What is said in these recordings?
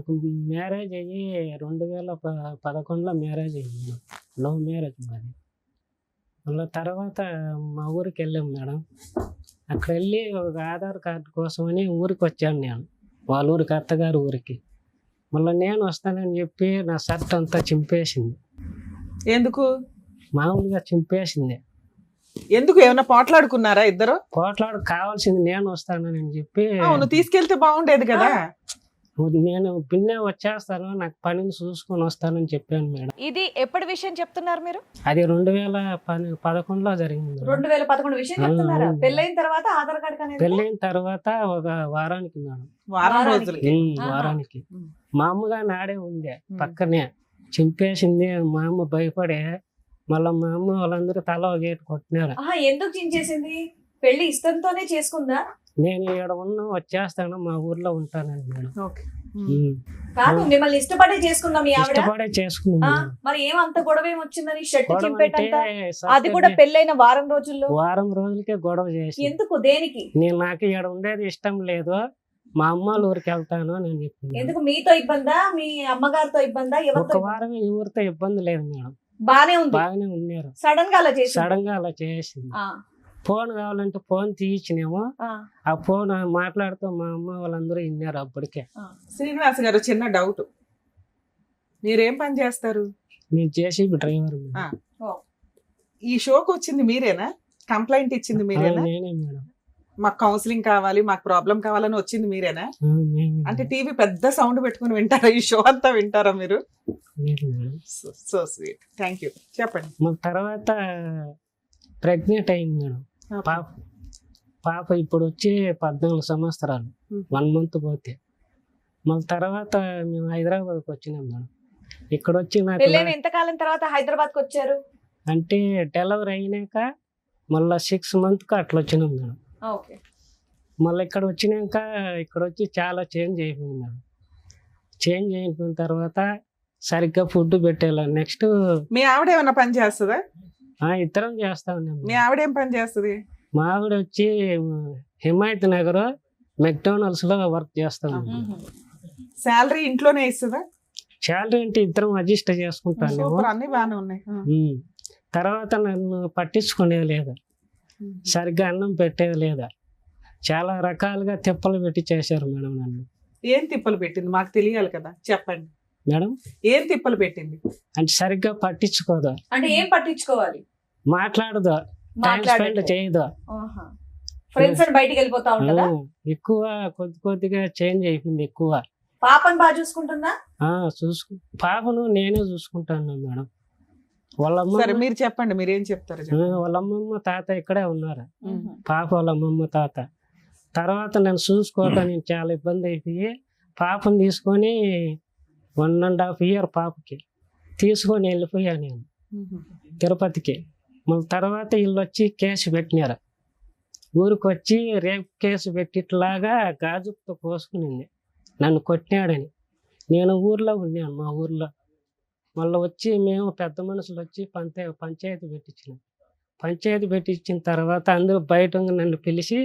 మాకు మ్యారేజ్ అయ్యి 2011లో మ్యారేజ్ అయింది మేడం. లవ్ మ్యారేజ్ మాది. మళ్ళీ తర్వాత మా ఊరికి వెళ్ళాం మేడం. అక్కడ వెళ్ళి ఒక ఆధార్ కార్డు కోసమని ఊరికి వచ్చాను నేను, వాళ్ళ ఊరికి, అత్తగారు ఊరికి. మళ్ళీ నేను వస్తానని చెప్పి నా షర్ట్ అంతా చింపేసింది. ఎందుకు మామూలుగా చింపేసింది. ఎందుకు ఏమైనా పోట్లాడుకున్నారా ఇద్దరు? పోట్లాడు కావాల్సింది నేను వస్తానని చెప్పి. అవును, తీసుకెళ్తే బాగుండేది కదా. నేను పిన్నే వచ్చేస్తాను, నాకు పనిని చూసుకొని వస్తానని చెప్పాను మేడం. ఇది ఎప్పటి విషయం చెప్తున్నారు మీరు? అది 2011లో జరిగింది మేడం. 2011 విషయం చెప్తున్నారా? అవును. పెళ్ళైన తర్వాత ఆధార్ కార్డు అనేది పెళ్ళైన తర్వాత ఒక వారానికి మేడం. వారం రోజులకి. వారానికి మా అమ్మగా నాడే ఉంది పక్కనే. చింపేసింది. మా అమ్మ భయపడే మళ్ళీ మా అమ్మ వాళ్ళందరూ తల ఒక గేటు కొట్టినారు. ఎందుకు చించేసింది? పెళ్లి ఇష్టంతోనే చేసుకుందా? నేను ఇక్కడ వచ్చేస్తాను, మా ఊర్లో ఉంటానని మేడం. ఓకే. కాదు, మిమ్మల్ని ఇష్టపడే చేసుకుందా మీ ఆవిడ? ఇష్టపడే చేసుకున్నాను. మరి ఏమంత గొడవ ఏమొచ్చిందని షర్ట్ గొడవ చింపేటంత? అంటే అది కూడా పెళ్ళైన వారం రోజుల్లో. వారం రోజులకే గొడవ చేసి. ఎందుకు? దేనికి? నాకు ఇక్కడ ఉండేది ఇష్టం లేదు, మా అమ్మ వాళ్ళ ఊరికి వెళ్తాను అని చెప్పింది. ఎందుకు? మీతో ఇబ్బందా, మీ అమ్మగారితో ఇబ్బందా? ఒక వారం ఎవరితో ఇబ్బంది లేదు మేడం, బానే ఉంది, బాగానే ఉన్నారు. సడన్ గా అలా చేసి సడన్ గా అలా చేసింది. ఫోన్ కావాలంటే ఫోన్ తీయించినేమో, ఆ ఫోన్ మాట్లాడుతూ మా అమ్మ వాళ్ళందరూ విన్నారు అప్పటికే. శ్రీనివాస్ గారు, చిన్న డౌట్, మీరేం పని చేస్తారు? నేను జేసీబీ డ్రైవర్. ఈ షోకి వచ్చింది మీరేనా? కంప్లైంట్ ఇచ్చింది మీరేనా? నేనే మేడం. మాకు కౌన్సిలింగ్ కావాలి, మాకు ప్రాబ్లం కావాలని వచ్చింది మీరేనా? అంటే టీవీ పెద్ద సౌండ్ పెట్టుకుని వింటారా? ఈ షో అంతా వింటారా మీరు? So sweet, thank you. చెప్పండి. మన తర్వాత ప్రెగ్నెంట్ అయింది మేడం. పాప ఇప్పుడు వచ్చి 14 సంవత్సరాలు, 1 month పోతే. మళ్ళీ తర్వాత మేము హైదరాబాద్కి వచ్చినాం మేడం. ఇక్కడ వచ్చి నాకు ఎంతకాలం తర్వాత హైదరాబాద్కి వచ్చారు అంటే డెలివరీ అయినాక మళ్ళీ 6 months అట్లా వచ్చినాం మేడం. మళ్ళీ ఇక్కడ వచ్చినాక ఇక్కడ వచ్చి చాలా చేంజ్ అయిపోయింది మేడం. చేంజ్ అయిపోయిన తర్వాత సరిగ్గా ఫుడ్ పెట్టేలా. నెక్స్ట్ మీ ఆవిడ ఏమైనా పని చేస్తుందా? ఇద్దరం చేస్తా ఉన్నాం. మీ ఆవిడ ఏం పని చేస్తుంది? మా ఆవిడ వచ్చి హిమాయత్ నగర్ మెక్డానల్డ్స్ లో వర్క్ చేస్తా ఉన్నాం. శాలరీ ఇంట్లోనే ఇస్తుందా? శాలరీ అంటే ఇద్దరం అడ్జస్ట్ చేసుకుంటాను. అన్ని బాగానే ఉన్నాయి. తర్వాత నన్ను పట్టించుకునేది లేదా, సరిగ్గా అన్నం పెట్టేది లేదా, చాలా రకాలుగా తిప్పలు పెట్టి చేశారు మేడం నన్ను. ఏం తిప్పలు పెట్టింది మాకు తెలియాలి కదా, చెప్పండి మేడం. ఏం తిప్పలు పెట్టింది? అంటే సరిగ్గా పట్టించుకోదా. అంటే ఏం పట్టించుకోవాలి? మాట్లాడదా, టైం స్పెండ్ చేయదా, ఫ్రెండ్స్ బయటికి వెళ్ళిపోతా ఉంటుందా? ఎక్కువ కొద్దిగా చేంజ్ అయిపోయింది. ఎక్కువ పాపను బాగా చూసుకుంటుందా? పాపను నేనే చూసుకుంటాను మేడం. సరే మీరు చెప్పండి, మీరు ఏం చెప్తారు? వాళ్ళ అమ్మమ్మ తాత ఇక్కడే ఉన్నారు. పాప వాళ్ళ అమ్మమ్మ తాత. తర్వాత నేను చూసుకోవటానికి చాలా ఇబ్బంది అయిపోయి పాపను తీసుకొని 1.5 years పాపకి తీసుకొని వెళ్ళిపోయా నేను తిరుపతికి. మళ్ళీ తర్వాత వీళ్ళు వచ్చి కేసు పెట్టినారు. ఊరికి వచ్చి రేపు కేసు పెట్టిట్లాగా గాజుతో కోసుకునింది, నన్ను కొట్టినాడని. నేను ఊర్లో ఉన్నాను, మా ఊర్లో. మళ్ళీ వచ్చి మేము పెద్ద మనుషులు వచ్చి పంచాయతీ పెట్టించినాం. పంచాయతీ పెట్టించిన తర్వాత అందరూ బయట నన్ను పిలిచి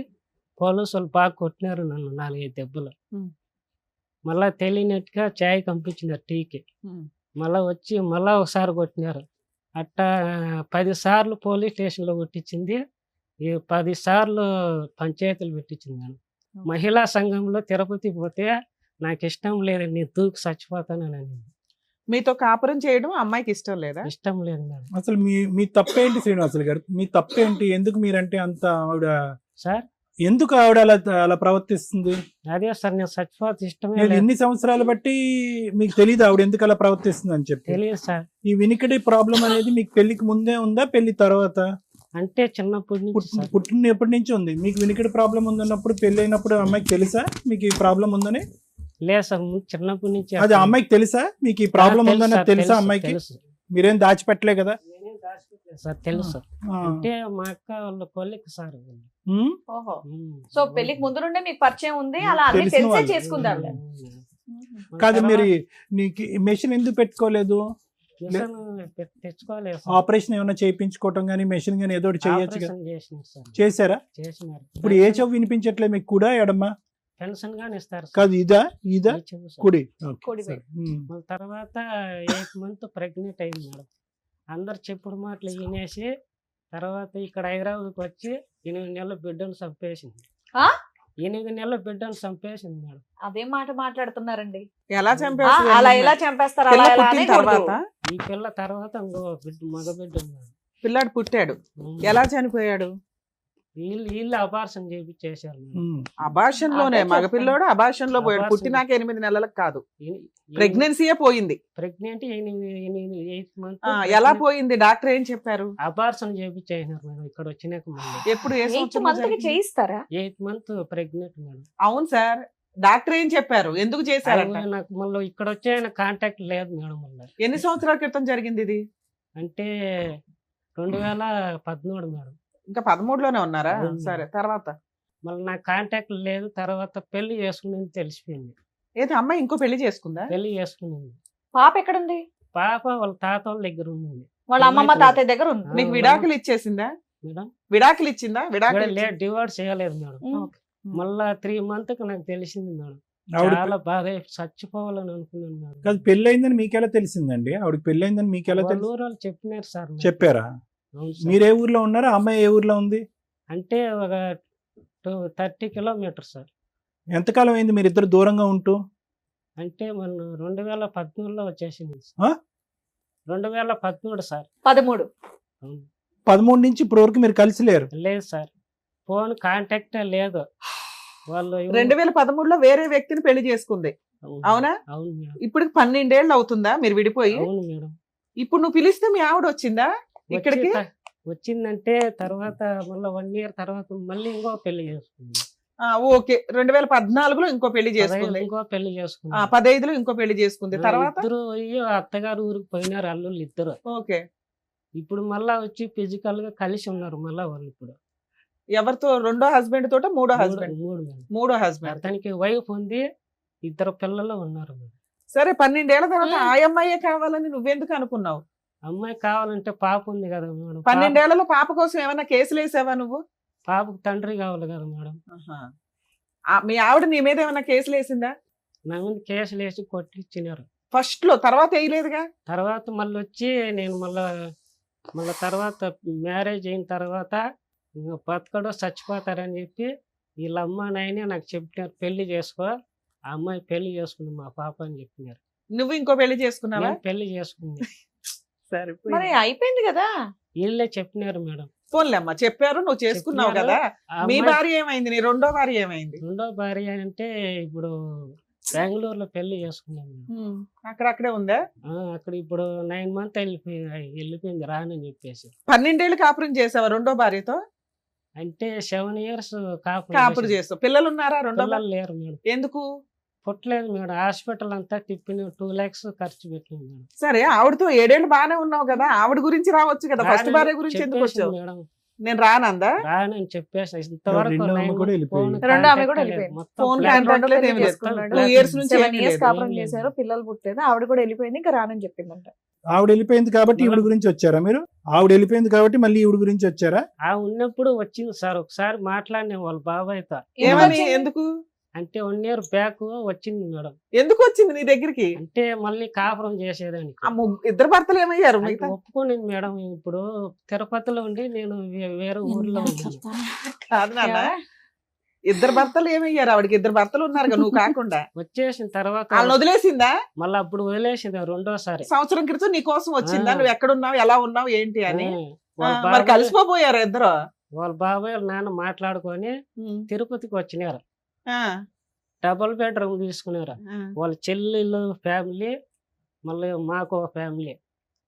పోలీసులు బాగా కొట్టినారు నన్ను 4-5 దెబ్బలు. మళ్ళీ తెలియనట్టుగా చాయ్ పంపించినారు టీకి. మళ్ళీ వచ్చి మళ్ళీ ఒకసారి కొట్టినారు. అట్టా 10 సార్లు పోలీస్ స్టేషన్లో కొట్టించింది, 10 సార్లు పంచాయతీలు పెట్టించింది నేను. మహిళా సంఘంలో తిరుపతి పోతే నాకు ఇష్టం లేదు, నేను దూకి చచ్చిపోతానని. మీతో కాపురం చేయడం అమ్మాయికి ఇష్టం లేదా? ఇష్టం లేదు మేడం. అసలు మీ తప్పేంటి శ్రీనివాసులు గారు? మీ తప్పేంటి? ఎందుకు మీరంటే అంత ఆవిడ సార్, ఎందుకు ఆవిడ అలా ప్రవర్తిస్తుంది? అదే సార్, నేను చచ్చిపోతే ఇష్టమే. ఎన్ని సంవత్సరాలు బట్టి మీకు తెలియదు ఆవిడ ఎందుకు అలా ప్రవర్తిస్తుంది అని చెప్పి? తెలియదు సార్. ఈ వినికిడి ప్రాబ్లం అనేది మీకు పెళ్లికి ముందే ఉందా, పెళ్లి తర్వాత? అంటే చిన్నప్పటి పుట్టినప్పటి నుంచి ఉంది. మీకు వినికిడి ప్రాబ్లం ఉందన్నప్పుడు పెళ్లి అయినప్పుడు అమ్మాయికి తెలుసా మీకు ఈ ప్రాబ్లం ఉందని? లేదు సార్, చిన్నప్పటి నుంచి. అది అమ్మాయికి తెలుసా మీకు ఈ ప్రాబ్లం ఉందని? తెలుసా అమ్మాయికి? మీరేం దాచిపెట్టలే కదా? సార్ తెలుసు. అంటే మా అక్క వాళ్ళ కొలిక్ సార్. సో పెళ్లికి ముందు నుండే మీకు పరిచయం ఉంది, అలా అన్ని తెలిసే చేసుకుందాం. కాదు, మీరు నీకు మెషిన్ ఎందుకు పెట్టుకోలేదు? తెచ్చుకోలేదు. ఆపరేషన్ ఏమైనా చేయించుకోవటం గానీ మెషిన్ గానీ ఏదో చేయొచ్చు కదా? చేశారా? చేసినారు. ఇప్పుడు ఏ చెవు వినిపించట్లేదు మీకు? కూడా ఎడమ్మా? పెన్షన్ గాని ఇస్తారు సార్. కాదు ఇదా ఇదా ఇచ్చాము సార్. కుడి ఓకే, కుడి సరే. ఉమ్. మళ్ళీ తర్వాత 8 మంత్ ప్రెగ్నెంట్ అయింది మేడం. అందరు చెప్పుడు మాటలు వినేసి తర్వాత ఇక్కడ హైదరాబాద్కి వచ్చి 8 నెలల బిడ్డను చంపేసింది. ఆ? 8 నెలల బిడ్డను చంపేసింది మేడం. అదేం మాట మాట్లాడుతున్నారండి? ఎలా ఆ, చంపేస్తారు అలా ఎలా చంపేస్తారు? పిల్ల అలా ఎలా పుట్టిన అనేకూడదు. తర్వాత ఈ పిల్ల తర్వాత ఇంకో బిడ్డ మగ బిడ్డ ఉన్నాడు. పిల్లాడు పుట్టాడు, ఎలా చనిపోయాడు? వీళ్ళు అబార్షన్ చేపించేశారు మేడం. ఉమ్. అబార్షన్ లోనే అదే మగపిల్లోడు అబార్షన్ లో పోయాడు. అబార్షన్. పుట్టినాక 8 నెలలకు కాదు, ప్రెగ్నెన్సీయే పోయింది. ప్రెగ్నెంట్ 8 మంత్ ఎలా పోయింది? డాక్టర్ ఏం చెప్పారు? అబార్షన్ చేపించేసినారు మేడం. ఇక్కడ వచ్చినాక మళ్ళీ ఎప్పుడు ఏ 8 సంవత్సరంలో మంత్ కి జరిగింది? చేయిస్తారా? 8 మంత్ ప్రెగ్నెంట్ మేడం. అవును సార్, డాక్టర్ ఏం చెప్పారు? ఎందుకు చేశారంట? అది నాకు మళ్ళీ ఇక్కడ వచ్చే కాంటాక్ట్ లేదు మేడం. మళ్ళీ ఎన్ని సంవత్సరాల క్రితం జరిగింది ఇది? అంటే 2013 మేడం. ఇంకా 13లోనే ఉన్నారా? అవును. సరే, తర్వాత మళ్ళీ నాకు కాంటాక్ట్ లేదు. తర్వాత పెళ్లి చేసుకునేది తెలిసిపోయింది. ఏది అమ్మాయి ఇంకో పెళ్లి చేసుకుందా? పెళ్లి చేసుకునేది పాప ఎక్కడుంది? పాప వాళ్ళ తాత వాళ్ళ దగ్గర ఉంది వాళ్ళ అమ్మమ్మ తాతయ్య దగ్గర ఉంది. మీకు విడాకులు ఇచ్చేసిందా? మేడం. విడాకులు ఇచ్చిందా? విడాకులు లేదు, డివోర్స్ చేయలేదు మేడం. ఉమ్. మళ్ళా 3 months నాకు తెలిసింది మేడం. ఆవిడ చాలా బాధ చచ్చిపోవాలని అనుకున్నాను మేడం. కాదు పెళ్లి అయిందని మీకెలా తెలిసిందండి? ఆవిడకి పెళ్లి అయిందని మీకెలా వాళ్ళ తెలుసు? ఊరు వాళ్ళు చెప్పినారు సార్ నాకు. చెప్పారా? అవును సార్. మీరు ఏ ఊర్లో ఉన్నారా? అమ్మాయి ఏ ఊర్లో ఉంది? అంటే ఒక 30 kilometers సార్. ఎంతకాలం అయింది మీరు ఇద్దరు దూరంగా ఉంటూ? అంటే మన 2013లో వచ్చేసింది ఆ? 2013 సార్. 13. అవును. 13 నుంచి ఇప్పుడు వరకు మీరు కలిసి లేరు? లేదు సార్, ఫోన్ కాంటాక్ట్ లేదు. వాళ్ళు 2013లో వేరే వ్యక్తిని పెళ్లి చేసుకుంది, అవును. అవునా? అవును మేడం. ఇప్పుడు 12 ఏళ్ళు అవుతుందా మీరు విడిపోయి? అవును మేడం. ఇప్పుడు నువ్వు పిలిస్తే మీ ఆవిడ వచ్చిందా ఇక్కడికి? వచ్చిందంటే తర్వాత మళ్ళీ 1 year తర్వాత మళ్ళీ ఇంకో పెళ్లి చేసుకుంది. ఓకే, 2014లో ఇంకో పెళ్లి చేసుకుంది. ఇంకో పెళ్లి చేసుకుంది. 15లో ఇంకో పెళ్లి చేసుకుంది. తర్వాత ఇద్దరు అయ్యో అత్తగారు ఊరికి పోయినారు అల్లుళ్ళు ఇద్దరు. ఓకే, ఇప్పుడు మళ్ళా వచ్చి ఫిజికల్ గా కలిసి ఉన్నారు మళ్ళా వాళ్ళు ఇప్పుడు. ఎవరితో? రెండో హస్బెండ్ తోట? మూడో హస్బెండ్? మూడు మేడం. మూడో హస్బెండ్. అతనికి వైఫ్ ఉంది, 2 పిల్లలు ఉన్నారు మేడం. సరే, 12 ఏళ్ల తర్వాత ఆ అమ్మాయే కావాలని నువ్వెందుకు అనుకున్నావు? అమ్మాయి కావాలంటే పాప ఉంది కదా మేడం. 12 ఏళ్లలో పాప కోసం ఏమైనా కేసులు వేసావా నువ్వు? పాపకు తండ్రి కావాలి కదా మేడం. మీ ఆవిడ నీ మీద ఏమైనా కేసులు వేసిందా? నా ముందు కేసులు వేసి కొట్టించినారు ఫస్ట్ లో, తర్వాత వేయలేదుగా? తర్వాత మళ్ళీ వచ్చి నేను మళ్ళా తర్వాత మ్యారేజ్ అయిన తర్వాత ఇంకా బతకడో చచ్చిపోతారని చెప్పి వీళ్ళ అమ్మ నాయనే నాకు చెప్పినారు, పెళ్లి చేసుకో. ఆ అమ్మాయి పెళ్లి చేసుకుంది మా పాప అని చెప్పినారు. నువ్వు ఇంకో పెళ్లి చేసుకున్నావా? నేను పెళ్లి చేసుకుంది. సరే, మరి అయిపోయింది కదా. వీళ్ళే చెప్పినారు మేడం. పోన్లే అమ్మా, చెప్పారు, నువ్వు చేసుకున్నావు చెప్పినారు. కదా. ఆ మీ అమ్మాయి భార్య ఏమైంది? నీ రెండో భార్య ఏమైంది? రెండో భార్య అంటే ఇప్పుడు బెంగళూరులో పెళ్లి చేసుకున్నాను మేడం. అక్కడక్కడే ఉందా? అక్కడ ఇప్పుడు 9 months వెళ్ళిపోయింది రానని చెప్పేసి. 12 ఏళ్ళు కాపురం చేసావా రెండో భార్యతో? అంటే 7 years కాపురం చేస్తావు. పిల్లలు ఉన్నారా రెండో భార్య? పిల్లలు లేరు మేడం. ఎందుకు పుట్టలేదు మేడం. హాస్పిటల్ అంతా తిప్పిన 2 lakhs ఖర్చు పెట్టింది మేడం. సరే, ఆవిడతో 7 ఏళ్ళు బాగానే ఉన్నావు కదా, ఆవిడ గురించి రావచ్చు కదా. ఫస్ట్ భార్య గురించి ఎందుకు చెప్పేసింది వచ్చావు? మేడం. నేను రానందా? రానని చెప్పేసి ఇంతవరకు రెండో ఆమె 9 కూడా months వెళ్ళిపోయింది. phone రెండో ఆమె కూడా contact వెళ్ళిపోయింది. మొత్తం ఫోన్ flat కాంటాక్ట్ రెండో లేదు, పెళ్లి ఏమీ లేదు. చేసుకున్నాడు. 2 years నుంచి 7 ఏమీ years లేదు. కాపురం ఏం లేదు. చేశారు, పిల్లలు పుట్టలేదు. ఆవిడ కూడా వెళ్ళిపోయింది, ఇంకా రానని చెప్పిందంట. ఆవిడ వెళ్ళిపోయింది కాబట్టి ఈవిడ గురించి వచ్చారా మీరు? ఆవిడ వెళ్ళిపోయింది కాబట్టి మళ్ళీ ఈవిడ గురించి వచ్చారా? ఉన్నప్పుడు వచ్చింది సార్. ఒకసారి మాట్లాడిన వాళ్ళ బాబాయ్తో. ఏమని? ఎందుకు? అంటే 1 year బ్యాక్ వచ్చింది మేడం. ఎందుకు వచ్చింది నీ దగ్గరికి? అంటే మళ్ళీ కాపురం చేసేదానికి. ఇద్దరు భర్తలు ఏమయ్యారు అంటే మిగతా? ఒప్పుకునింది మేడం. ఇప్పుడు తిరుపతిలో ఉండి నేను వేరే ఊర్లో ఉన్నాను. కాదు నాన్న, ఇద్దరు భర్తలు ఏమయ్యారు? ఆవిడకి 2 భర్తలు ఉన్నారు నువ్వు కాకుండా. వచ్చేసిన తర్వాత వాళ్ళని వదిలేసిందా? మళ్ళీ అప్పుడు వదిలేసింది రెండోసారి. సంవత్సరం క్రితం నీ కోసం వచ్చిందా? నువ్వు ఎక్కడున్నావు, ఎలా ఉన్నావు, ఏంటి అని? వాళ్ళ మరి బాబాయ్ కలిసిపోయారు ఇద్దరు? వాళ్ళ బాబాయ్ వాళ్ళ నాన్న మాట్లాడుకొని తిరుపతికి వచ్చినారు. ఆ, డబుల్ బెడ్రూమ్ తీసుకున్నారు. వాళ్ళ చెల్లెళ్ళు ఫ్యామిలీ, మళ్ళీ మాకు ఒక ఫ్యామిలీ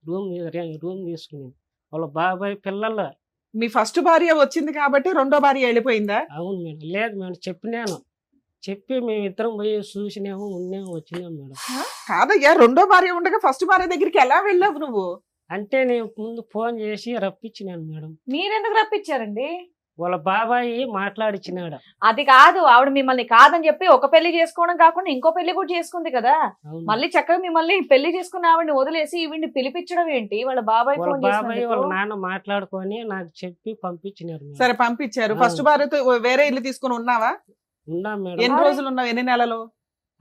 రూమ్ తీసుకునేది. వాళ్ళ బాబాయ్ పిల్లలు. మీ ఫస్ట్ భార్య వచ్చింది కాబట్టి రెండో భార్య వెళ్ళిపోయిందా? అవును మేడం. లేదు మేడం, చెప్పినాను. చెప్పి మేము ఇద్దరం పోయి చూసినాము, ఉన్నాము, వచ్చినాము మేడం. కాదయ్యా, రెండో భార్య ఉండగా ఫస్ట్ భార్య దగ్గరికి ఎలా వెళ్ళావు నువ్వు? అంటే నేను ముందు ఫోన్ చేసి రప్పించినాను మేడం. మీరెందుకు రప్పించారండి? వాళ్ళ బాబాయ్ మాట్లాడిచ్చినాడు. అది కాదు, ఆవిడ మిమ్మల్ని కాదని చెప్పి ఒక పెళ్లి చేసుకోవడం కాకుండా ఇంకో పెళ్లి కూడా చేసుకుంది కదా. అవును. మళ్ళీ చక్కగా మిమ్మల్ని పెళ్లి చేసుకున్న ఆవిడని వదిలేసి ఈవిడ్ని పిలిపించడం ఏంటి? వాళ్ళ బాబాయ్ వాళ్ళ ఫోన్ బాబాయ్ వాళ్ళ చేసినందుకు. నాన్న మాట్లాడుకొని నాకు చెప్పి పంపించినారు మేడం. సరే, పంపించారు. ఆ. ఫస్ట్ భార్యతో వేరే ఇల్లు తీసుకుని ఉన్నావా? ఉన్నాం మేడం. ఎన్ని రోజులు ఉన్నావు, ఎన్ని నెలలు?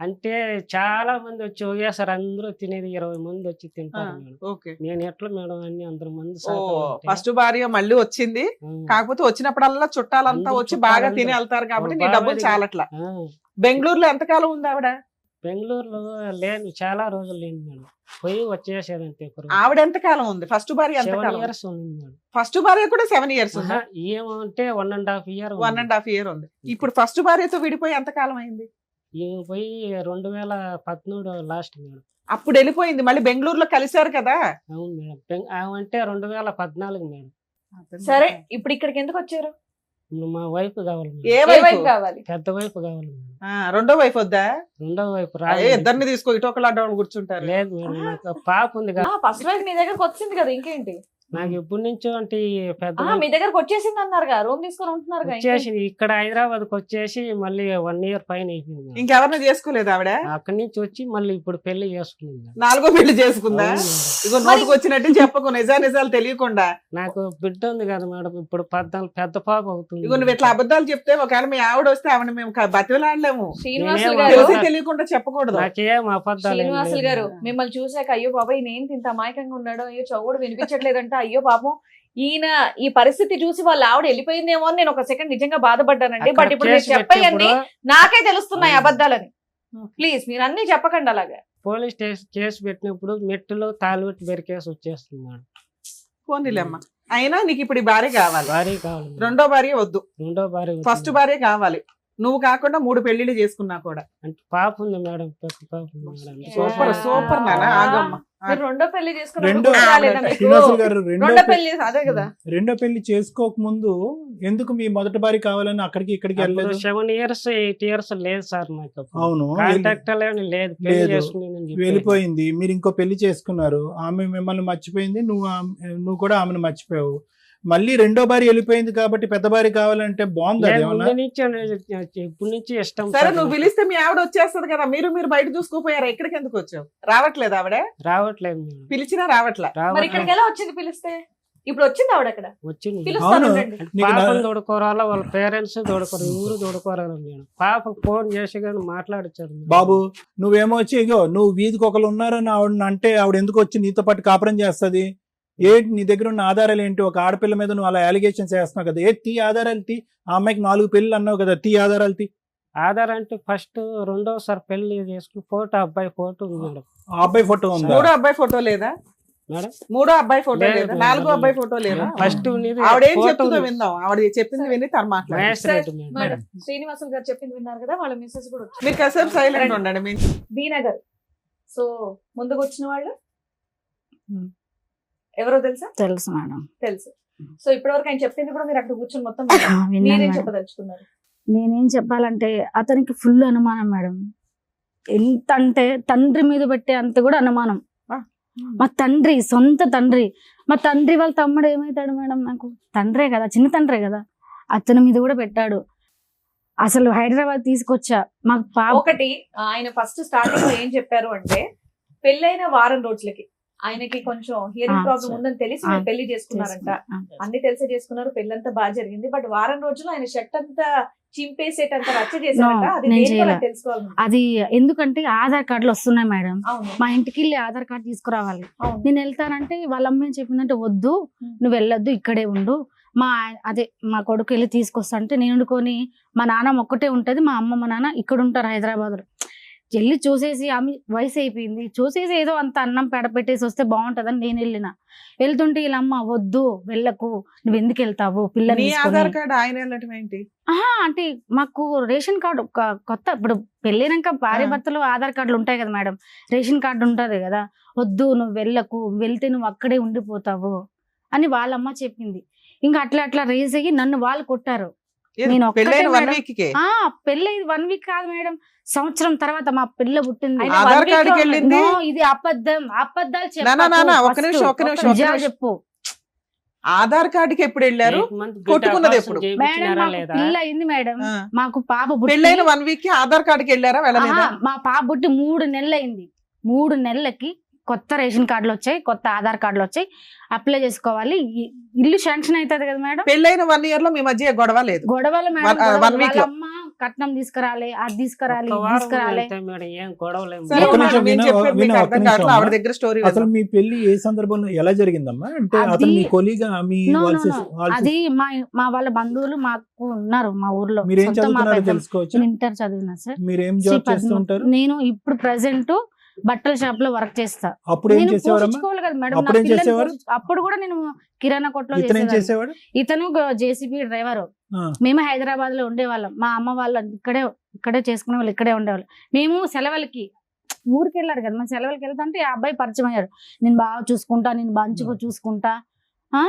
అంటే చాలా మంది వచ్చి ఒకేసారి అందరూ తినేది 20 మంది వచ్చి తింటారు మేడం. ఓకే. నేను ఎట్లా మేడం అన్ని అందరు మంది ఓ శాతం అంటే, ఫస్ట్ భార్య మళ్ళీ వచ్చింది, ఆ, కాకపోతే వచ్చినప్పుడల్లా చుట్టాలంతా అందరూ వచ్చి బాగా చుట్టాలంతా. తిని వెళ్తారు కాబట్టి నీ బాగా డబ్బులు తిని- చాలట్లా. ఆ, బెంగళూరులో ఎంతకాలం ఉంది ఆవిడ? బెంగళూరులో లేను, చాలా రోజులు లేను మేడం. పోయి వచ్చేసేదంతే. ఆవిడ ఎంతకాలం ఉంది? ఫస్ట్ భార్య 7 ఎంతకాలం? years ఉంది మేడం. ఫస్ట్ భార్య కూడా 7 years ఉంది. ఆహా, ఏమంటే 1.5 year 1.5 year ఉంది. ఇప్పుడు ఫస్ట్ భార్యతో విడిపోయి ఎంతకాలం అయింది? ఈమె పోయి 2013 లాస్ట్ మేడం. అప్పుడు వెళ్ళిపోయింది, మళ్ళీ బెంగళూరులో కలిశారు కదా. అవును మేడం. అంటే 2014 మేడం. సరే ఇప్పుడు ఇక్కడికి ఎందుకు వచ్చారు? మా వైఫ్ కావాలి మేడం. ఏ ఏ వైపు? వైపు కావాలి? పెద్ద వైఫ్ కావాలి మేడం. రెండో వైపు వద్దా? రెండో వైపు అదే రాదు. ఇద్దరిని తీసుకో, ఇటు ఒకళ్ళు అడ్డం కూర్చుంటారు. లేదు మేడం, నాకు పాప ఉంది కదా. ఫస్ట్ వైఫ్ మీ దగ్గరకు వచ్చింది కదా, ఇంకేంటి? నాకు ఎప్పటి నుంచో అంటే ఈ పెద్ద మీ దగ్గరకు వచ్చేసింది అన్నారుగా, రూమ్ తీసుకొని ఉంటున్నారు వచ్చేసి ఇక్కడ హైదరాబాద్ కి వచ్చేసి మళ్ళీ 1 year పైన అయిపోయింది మేడం. ఇంకెవరిని చేసుకోలేదు ఆవిడ? అక్కడి నుంచి వచ్చి మళ్ళీ ఇప్పుడు పెళ్లి చేసుకుంది మేడం. 4వ పెళ్లి చేసుకుందా? అవును మేడం. ఇగో నోటుకు వచ్చినట్టు చెప్పకు, నిజాలు తెలియకుండా. నాకు బిడ్డ ఉంది కదా మేడం, ఇప్పుడు 14 పెద్ద పాప అవుతుంది. ఇగో నువ్వు ఇట్లా అబద్ధాలు చెప్తే ఒకవేళ మీ ఆవిడ వస్తే ఆవిడ మేము బతిలాడలేము. శ్రీనివాసులు నేనేం గారు, తెలిసి తెలియకుండా చెప్పకూడదు. నాకేం అబద్ధాలు ఏం శ్రీనివాసులు లేదు గారు మేడం. మిమ్మల్ని చూసాక అయ్యో బాబా ఈయన ఏంటి ఇంత అమాయకంగా ఉన్నాడు, అయ్యో చౌడు వినిపించట్లేదంట, అయ్యో పాపం ఈయన ఈ పరిస్థితి చూసి వాళ్ళ ఆవిడ వెళ్ళిపోయిందేమో అని నేను ఒక సెకండ్ నిజంగా బాధపడ్డానండి. బట్ అక్కడ ఇప్పుడు మీరు కేసు చెప్పేయండి, పెట్టినప్పుడు నాకే తెలుస్తున్నాయి అబద్ధాలని. ప్లీజ్ మీరు అన్ని చెప్పకండి అలాగా. పోలీస్ స్టేషన్ కేసు పెట్టినప్పుడు మెట్టులో తాలిబెట్టి బెరికేసి వచ్చేస్తుంది మేడం. పోనీలేమ్మా. అయినా నీకు ఇప్పుడు ఈ భార్య కావాలి, భార్య కావాలి మేడం. రెండో భార్య వద్దు, రెండో భార్య వద్దు ఫస్ట్ మేడం. భార్య కావాలి. నువ్వు కాకుండా 3 పెళ్లిళ్ళు చేసుకున్నా కూడా. అంటే పాప ఉంది మేడం, పెద్ద పాప ఉంది మేడం. సూపర్ సూపర్ నాన్న, ఆగమ్మా. మీరు రెండో పెళ్లి రెండో చేసుకున్నారు శ్రీనివాసులు గారు రెండో పెళ్లి అదే కదా. రెండో పెళ్లి చేసుకోక ముందు ఎందుకు మీ మొదటి భార్య కావాలని అక్కడికి ఇక్కడికి వెళ్ళలేదు? 7 years 8 years లేదు సార్ నాకు. అవును, కాంటాక్ట్ లేదు, పెళ్లి లేదు. చేసుకుని వెళ్ళిపోయింది. మీరు ఇంకో పెళ్లి చేసుకున్నారు, ఆమె మిమ్మల్ని మర్చిపోయింది, నువ్వు కూడా ఆమెను మర్చిపోయావు. మళ్ళీ రెండో భార్య వెళ్ళిపోయింది కాబట్టి పెద్ద భార్య కావాలంటే బాగుంది. అదేమన్నా ఇప్పటి నుంచి ఇష్టం. సరే నువ్వు పిలిస్తే మీ ఆవిడ వచ్చేస్తది కదా, మీరు బయట చూసుకోపోయారా? ఎక్కడికి ఎందుకు వచ్చావు? రావట్లేదు ఆవిడ? రావట్లేదు మేడం. పిలిచినా రావట్లే. మరి ఇక్కడికి ఎలా వచ్చింది పిలిస్తే? ఇప్పుడు వచ్చింది ఆవిడ అక్కడ, వచ్చింది. పిలుస్తాను అవును. ఉండండి. నీకు పాపను తోడుకోరాలా, వాళ్ళ పేరెంట్స్ తోడుకోరు, ఊరు తోడుకోరాలి మేడం. పాప ఫోన్ చేసి కానీ మాట్లాడించారు మేడం. బాబు నువ్వేమో వచ్చి ఇగో నువ్వు వీధికి ఒకరు ఉన్నారని ఆవిడ అంటే ఆవిడ ఎందుకు వచ్చి నీతో పాటు కాపురం చేస్తుంది? ఏంటి నీ దగ్గర ఉన్న ఆధారాలు ఏంటి? ఒక ఆడపిల్ల మీద నువ్వు అలా అలిగేషన్స్ చేస్తున్నావు కదా, తీ ఆధారాలు తీ. ఆ అమ్మాయికి 4 పెళ్లి అన్నావు కదా, తీ ఆధారాలు తీ. ఆధార్ అంటే ఫస్ట్ రెండోసారి పెళ్లి చేసుకుని ఫోటో, అబ్బాయి ఫోటో ఉంది మేడం. ఆ అబ్బాయి ఫోటో ఉందా? 3వ అబ్బాయి ఫోటో లేదా మేడం 3వ అబ్బాయి ఫోటో లేదు లేదా? మేడం. 4వ అబ్బాయి ఫోటో లేదా? ఫస్ట్ ఉన్నది ఆవిడేం ఫోటో చెప్తుందో ఉంది. విందాం. ఆవిడ చెప్పింది విని తను మాట్లాడు. Magistrate madam. మేడం శ్రీనివాసులు గారు చెప్పింది విన్నారు కదా, వాళ్ళ మిస్సెస్ కూడా వచ్చారు. మీరు కాసేపు సైలెంట్ ఉండండి. బి నగర్. సో ముందుకు వచ్చిన వాళ్ళు ఎవరో తెలుసా? తెలుసు మేడం. తెలుసు. సో ఇప్పటివరకు ఆయన చెప్పింది కూడా మీరు అక్కడ కూర్చొని మొత్తం విన్నాను మీరేం మేడం. చెప్పదలుచుకున్నారు? నేనేం చెప్పాలంటే అతనికి ఫుల్ అనుమానం మేడం. ఎంత అంటే తండ్రి మీద పెట్టే అంత కూడా అనుమానం. మా తండ్రి, సొంత తండ్రి, మా తండ్రి వాళ్ళ తమ్ముడు ఏమవుతాడు మేడం? నాకు తండ్రే కదా, చిన్న తండ్రే కదా, అతని మీద కూడా పెట్టాడు. అసలు హైదరాబాద్ తీసుకొచ్చా మాకు పాప. ఒకటి ఆయన ఫస్ట్ స్టార్టింగ్ లో ఏం చెప్పారు అంటే, పెళ్ళైన వారం రోజులకి ఆయనకి కొంచెం హియరింగ్ ప్రాబ్లం ఉందని తెలిసి మీరు పెళ్లి చేసుకున్నారంట. అన్ని తెలిసే చేసుకున్నారు, పెళ్ళంతా బాగా జరిగింది. బట్ వారం రోజులు ఆయన షర్ట్ అంతా చింపేసేటంత రచ్చ చేశారంట. అది నేను దేనికో చేయలే. నాకు తెలుసుకోవాలి. అది ఎందుకంటే ఆధార్ కార్డులు వస్తున్నాయి మేడం, అవును మా ఇంటికి వెళ్ళి ఆధార్ కార్డు తీసుకురావాలి. అవును. నేను వెళ్తానంటే వాళ్ళ అమ్మ ఏం చెప్పిందంటే, వద్దు నువ్వు వెళ్ళొద్దు, ఇక్కడే ఉండు, మా కొడుకు వెళ్ళి తీసుకొస్తా అంటే, నేను వండుకొని మా నాన్న ఒక్కటే ఉంటది, మా అమ్మ మా నాన్న ఇక్కడ ఉంటారు హైదరాబాద్ లో. వెళ్ళి చూసేసి ఆమె వయసు అయిపోయింది, చూసేసి ఏదో అంత అన్నం పెడపెట్టేసి వస్తే బాగుంటదని నేను వెళ్ళిన. వెళ్తుంటే వీళ్ళమ్మ వద్దు వెళ్ళకు, నువ్వు ఎందుకు వెళ్తావు పిల్లల్ని నీ తీసుకొని. ఆధార్ కార్డు ఆయన వెళ్ళటం ఏంటి? అంటే మాకు రేషన్ కార్డు కొత్త, ఇప్పుడు పెళ్ళినాక భార్య భర్తలు ఆధార్ కార్డులు ఉంటాయి కదా మేడం, రేషన్ కార్డు ఉంటది కదా, వద్దు నువ్వు వెళ్ళకు, వెళ్తే నువ్వు అక్కడే ఉండిపోతావు అని వాళ్ళమ్మ చెప్పింది. ఇంకా అట్లా రేస్ అయ్యి నన్ను వాళ్ళు కొట్టారు. నేను ఒక్కటే పెళ్ళైన 1 మేడం. వీక్ కే పెళ్ళి 1 వీక్ కాదు మేడం, సంవత్సరం తర్వాత మా పిల్ల పుట్టింది. ఆయన ఆధార్ 1 week కార్డుకి లో వెళ్ళింది. No, ఇది అబద్ధాలు నానా, ఒక్క నిమిషం. చెప్పు. ఆధార్ కార్డుకి ఎప్పుడు వెళ్ళారు? కొట్టుకున్నది ఎప్పుడు? మేడం మాకు పిల్ల అయింది మేడం, మాకు పాప పెళ్ళైన 1 వీక్ కి ఆధార్ కార్డుకి వెళ్ళారా వెళ్ళలేదా? మా పాప పుట్టి 3 నెలలు అయింది. 3 నెలలకి కొత్త రేషన్ కార్డులు వచ్చాయి, కొత్త ఆధార్ కార్డులు వచ్చాయి, అప్లై చేసుకోవాలి, ఇల్లు శాంక్షన్ అవుతుంది కదా మేడం. పెళ్ళైన 1 year లో మీ మధ్య గొడవ లేదు? గొడవలు మేడం, 1 week లో. వాళ్ళమ్మ కట్నం తీసుకురాలి, అది తీసుకురాలి, ఒక్క ఇది వారం తీసుకురాలి. వెళ్తే మేడం ఏం గొడవలేము. సరే ఒక్క అమ్మా, నిమిషం నేను విను, చెప్పేది విను, మీకు ఒక్క అర్థం నిమిషం కావట్లేదు. ఆవిడ అమ్మా. దగ్గర స్టోరీ అసలు మీ పెళ్లి ఏ సందర్భంలో ఎలా జరిగిందమ్మా? అంటే అది- అతను మీ కొలీగా మీ No, వాళ్ళ no, సిస్- no. వాళ్ళ అది సిస్- మా వాళ్ళ బంధువులు మాకు ఉన్నారు మా ఊర్లో. మీరేం సొంత మా చదువుతున్నారో పెద్దమ్మ. తెలుసుకోవచ్చు? నేను ఇంటర్ చదివినా సార్. మీరేం శ్రీ జాబ్ చేస్తూ పద్మ. ఉంటారు? నేను ఇప్పుడు ప్రెసెంట్ బట్టల షాప్ లో వర్క్ చేస్తా. అప్పుడు ఏం నేను చేసేవారమ్మా? పోషించుకోవాలి కదా మేడం, అప్పుడు నా ఏం పిల్లని చేసేవారు? అప్పుడు కూడా నేను కిరాణా కొట్లో ఇతను ఏం చేసేదాన్ని. చేసేవాడు? ఇతను జేసీబీ డ్రైవర్. ఆ, మేము హైదరాబాద్ లో ఉండేవాళ్ళం. మా అమ్మ వాళ్ళు ఇక్కడే చేసుకునే వాళ్ళు, ఇక్కడే ఉండేవాళ్ళు. మేము సెలవులకి ఊరికి వెళ్ళారు కదా, మేము సెలవులకి వెళ్తుంటే ఆ అబ్బాయి పరిచయం అయ్యాడు. నేను బాగా చూసుకుంటా, నేను మంచిగా చూసుకుంటా,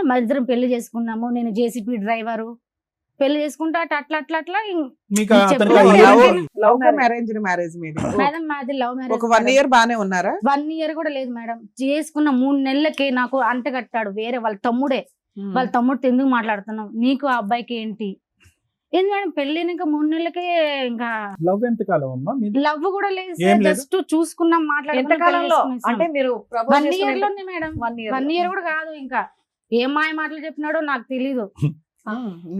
మా ఇద్దరం పెళ్లి చేసుకున్నాము, నేను జేసీబీ డ్రైవరు, పెళ్లి చేసుకుంటా అట్లా అట్లా అట్లా. మీకు మీకు అతనికి చెప్పలేదు. hearing- లవ్ మ్యారేజ్ మ్యారేజ్ మీది మేడం మాది లవ్ ఒక 1 మ్యారేజ్. ఇయర్ బానే ఉన్నారా? 1 ఇయర్ కూడా లేదు మేడం. చేసుకున్న 3 నెలలకి నాకు అంటగట్టాడు వేరే వాళ్ళ తమ్ముడే. వాళ్ళ తమ్ముడితో ఎందుకు మాట్లాడుతున్నావు, నీకు ఆ అబ్బాయికి ఏంటి? ఏంది మేడం, పెళ్ళినాక 3 నెలలకే ఇంకా లవ్ ఎంత కాలం అమ్మా మీది? లవ్ కూడా లేదు ఏం సార్. లేదు. జస్ట్ చూసుకున్నాం, ఎంత కాలంలో అంటే మీరు 1 ఇయర్ లోనే మేడం. 1 year 1 ఇయర్ కూడా కాదు. ఇంకా ఏం మాయ మాటలు చెప్పినాడో నాకు తెలీదు.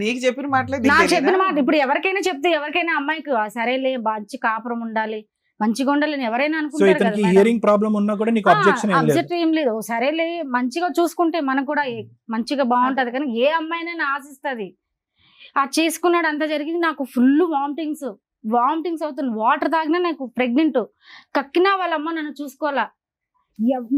నీకు చెప్పిన మాటలే నాకు చెప్పిన మాట ఇప్పుడు ఎవరికైనా చెప్తే, ఎవరికైనా అమ్మాయికి సరేలే మంచి కాపురం ఉండాలి, మంచిగా ఉండాలని ఎవరైనా సో అనుకుంటారు కదా ఇతనికి మేడం. హియరింగ్ ప్రాబ్లం ఉన్నా కూడా నీకు అబ్జెక్షన్ ఏం లేదు? అబ్జెక్ట్ ఏం లేదు. సరేలే మంచిగా చూసుకుంటే మనకు కూడా మంచిగా బాగుంటది. కానీ ఏ అమ్మాయినైనా ఆశిస్తుంది. ఆ చేసుకున్నాడు, అంతా జరిగింది. నాకు ఫుల్ వామిటింగ్స్ అవుతుంది. వాటర్ తాగినా నాకు ప్రెగ్నెంట్. కక్కినా వాళ్ళ అమ్మ నన్ను చూసుకోవాలా,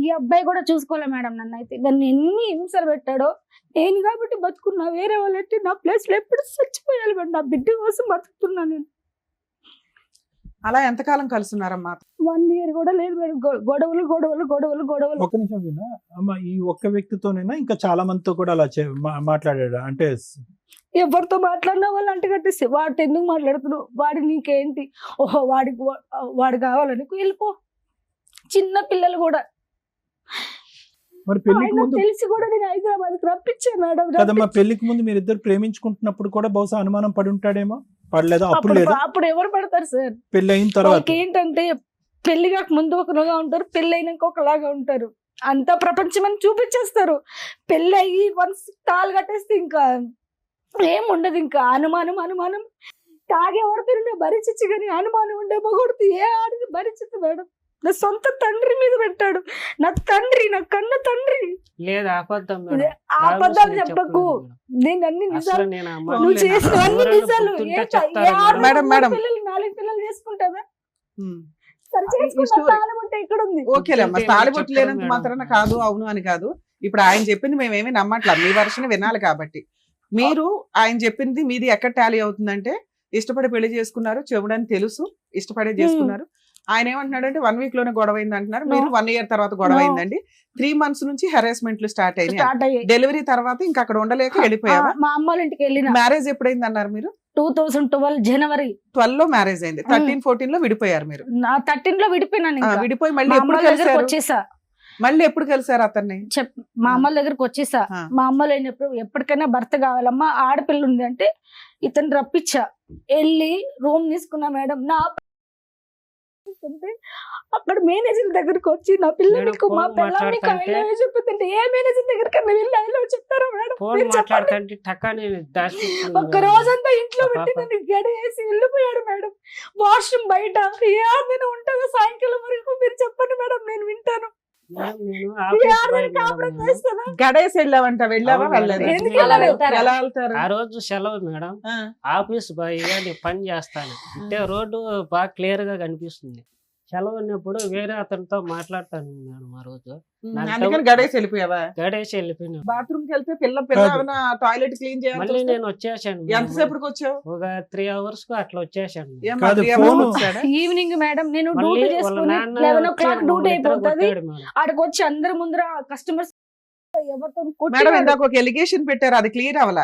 ఈ అబ్బాయి కూడా చూసుకోలే మేడం. నన్ను అయితే నన్ను ఎన్ని హింసలు పెట్టాడో. నేను కాబట్టి బతుకున్నా, వేరే వాళ్ళంటే నా ప్లేస్ లో ఎప్పుడు చచ్చిపోయాలి మేడం. నా బిడ్డ కోసం బతుకుతున్నా నేను. అలా ఎంతకాలం కలుసున్నారమ్మా? 1 ఇయర్ కూడా లేదు మేడం. గొడవలు గొడవలు గొడవలు గొడవలు. ఒక్క నిమిషం వినా అమ్మ, ఈ ఒక్క వ్యక్తితోనైనా ఇంకా చాలా మందితో కూడా అలా మాట్లాడాడు అంటే? ఎవరితో మాట్లాడినా వాళ్ళు అంటగట్టేసి, వాడితో ఎందుకు మాట్లాడుతున్నావు, వాడి నీకేంటి, ఓహో వాడు కావాలని వెళ్ళిపో. చిన్న పిల్లలు కూడా మరి పెళ్లికి ఆయన ముందు తెలిసి కూడా నేను హైదరాబాద్ రప్పించాను మేడం. కదమ్మా, పెళ్లికి ముందు మీరు ఇద్దరు ప్రేమించుకుంటున్నప్పుడు కూడా బహుశా అనుమానం పడి ఉంటాడేమో. పడలేదా? అప్పుడు లేదా? అప్పుడు ఎవరు పడతారు సార్? పెళ్లి అయిన తర్వాత వాళ్ళకి ఏంటంటే పెళ్లి కాక ముందు ఒకలాగా ఉంటారు, పెళ్లి అయినాక ఒకలాగా ఉంటారు. అంతా ప్రపంచం అని చూపించేస్తారు. పెళ్లి అయ్యి వన్స్ తాళి కట్టేస్తే ఇంకా ఏం ఉండదు. ఇంకా అనుమానం తాగే పడుతున్నా భరించచ్చు, కానీ అనుమానం ఉండే మగొడుతూ ఏ ఆడిది భరించదు మేడం. నా సొంత తండ్రి మీద పెట్టాడు. నా తండ్రి, నా కన్న తండ్రి. లేదు అబద్ధం మేడం. ఆ అబద్ధాలు చెప్పకు. నేను అన్ని నిజాలు, నువ్వు చేసిన అన్ని నిజాలు. Madam, madam. 4 పిల్లలు చేసుకుంటావా? ఉమ్. సరే చేసుకుంటా, ఈ స్టోరీ- తాళం ఉంటే ఇక్కడ ఉంది. ఓకేలే అమ్మా, తాళిబొట్టు చెప్పండి లేనంత మేడం. మాత్రాన కాదు అవును అని కాదు. ఇప్పుడు ఆయన చెప్పింది మేమేమి నమ్మట్లా, మీ వర్షన్ వినాలి కాబట్టి. మీరు ఆయన చెప్పింది మీది ఎక్కడ టాలీ అవుతుందంటే, ఇష్టపడి పెళ్లి చేసుకున్నారు, చెవుడని తెలుసు, ఇష్టపడే చేసుకున్నారు. ఆయన ఏమంటున్నాడంటే 1 week లోనే గొడవ అయింది అంటున్నారు. మీరు 1 year తర్వాత గొడవ అయిందండి. 3 months నుంచి హెరాస్మెంట్లు స్టార్ట్ అయినాయి. స్టార్ట్ అయ్యాయి. డెలివరీ తర్వాత ఇంకా అక్కడ ఉండలేక వెళ్ళిపోయావా? మా అమ్మ వాళ్ళ ఇంటికి వెళ్ళిన మ్యారేజ్ ఎప్పుడైంది అన్నారు మీరు? 2012 జనవరి 12 లో మ్యారేజ్ అయింది. 13-14 లో విడిపోయారు మీరు. 13 లో విడిపోయినాను. ఇంకా విడిపోయి మా మళ్ళీ అమ్మ ఎప్పుడు వాళ్ళ దగ్గరకు కలిసారు? వచ్చేసా. మళ్ళీ ఎప్పుడు కలిసారు అతన్ని? మా అమ్మల దగ్గరకు వచ్చేసా. ఆ. మా అమ్మలు అయినప్పుడు ఎప్పటికైనా భర్త కావాలమ్మా, ఆడపిల్ల ఉంది అంటే ఇతను రప్పించా. వెళ్ళి రూమ్ తీసుకున్నా మేడం. నా అక్కడ మేనేజర్ దగ్గరకు వచ్చి నా పిల్లలకు మా పిల్లల్ని కాయలు చెప్తుంటే, ఏ మేనేజర్ దగ్గరికి వెళ్ళి ఐ లవ్ చెప్తారా మేడం? ఫోన్ మీరు చెప్పండి. మాట్లాడుతుంటే టకాని ఒక్క రోజంతా ఇంట్లో పెట్టి నన్ను గడియేసి వెళ్ళిపోయాడు మేడం. వాష్రూమ్ బయట ఏ ఆడదైనా ఉంటుందో సాయంకాలం వరకు? మీరు చెప్పండి మేడం, నేను వింటాను. ఏ ఆడదైనా కాపురం చేస్తుందా? గడేసి వెళ్ళావంట, వెళ్ళావా? అవును, వెళ్ళలేదు. ఎందుకు అలా వెళ్ళలేదు? వెళ్తారా? ఎలా వెళ్తారు? ఆ రోజు సెలవు మేడం. ఆ. ఆఫీస్ బాయ్ నేను పని చేస్తాను అంటే రోడ్డు బాగా క్లియర్ గా కనిపిస్తుంది. సెలవు ఉన్నప్పుడు వేరే అతనితో మాట్లాడతాను మేడం. ఆ రోజు అందుకని గడేసి వెళ్ళిపోయావా? గడేసి వెళ్ళిపోయినా. బాత్రూమ్ కి వెళ్తే పిల్ల టాయిలెట్ క్లీన్ మళ్ళీ చేయాలి. నేను వచ్చేసాను మేడం. ఎంతసేపటికి వచ్చావు? ఒక 3 hours కు అట్లా వచ్చేసాను. ఏమ్మా, కాదు, 3 hours ఫోను. వచ్చాడా? ఈవినింగ్ మేడం నేను మళ్ళీ డ్యూటీ వాళ్ళ చేసుకుని నాన్న 11 వచ్చి o'clock డ్యూటీ మమ్మల్ని ఇద్దరు అయిపోతుంది. కొట్టాడు మేడం. ఆడికి వచ్చి అందరి ముందర కస్టమర్స్ ఎవరితో మేడం ఇందాక ఒక ఎలిగేషన్ పెట్టారు, అది క్లియర్ అవ్వాల.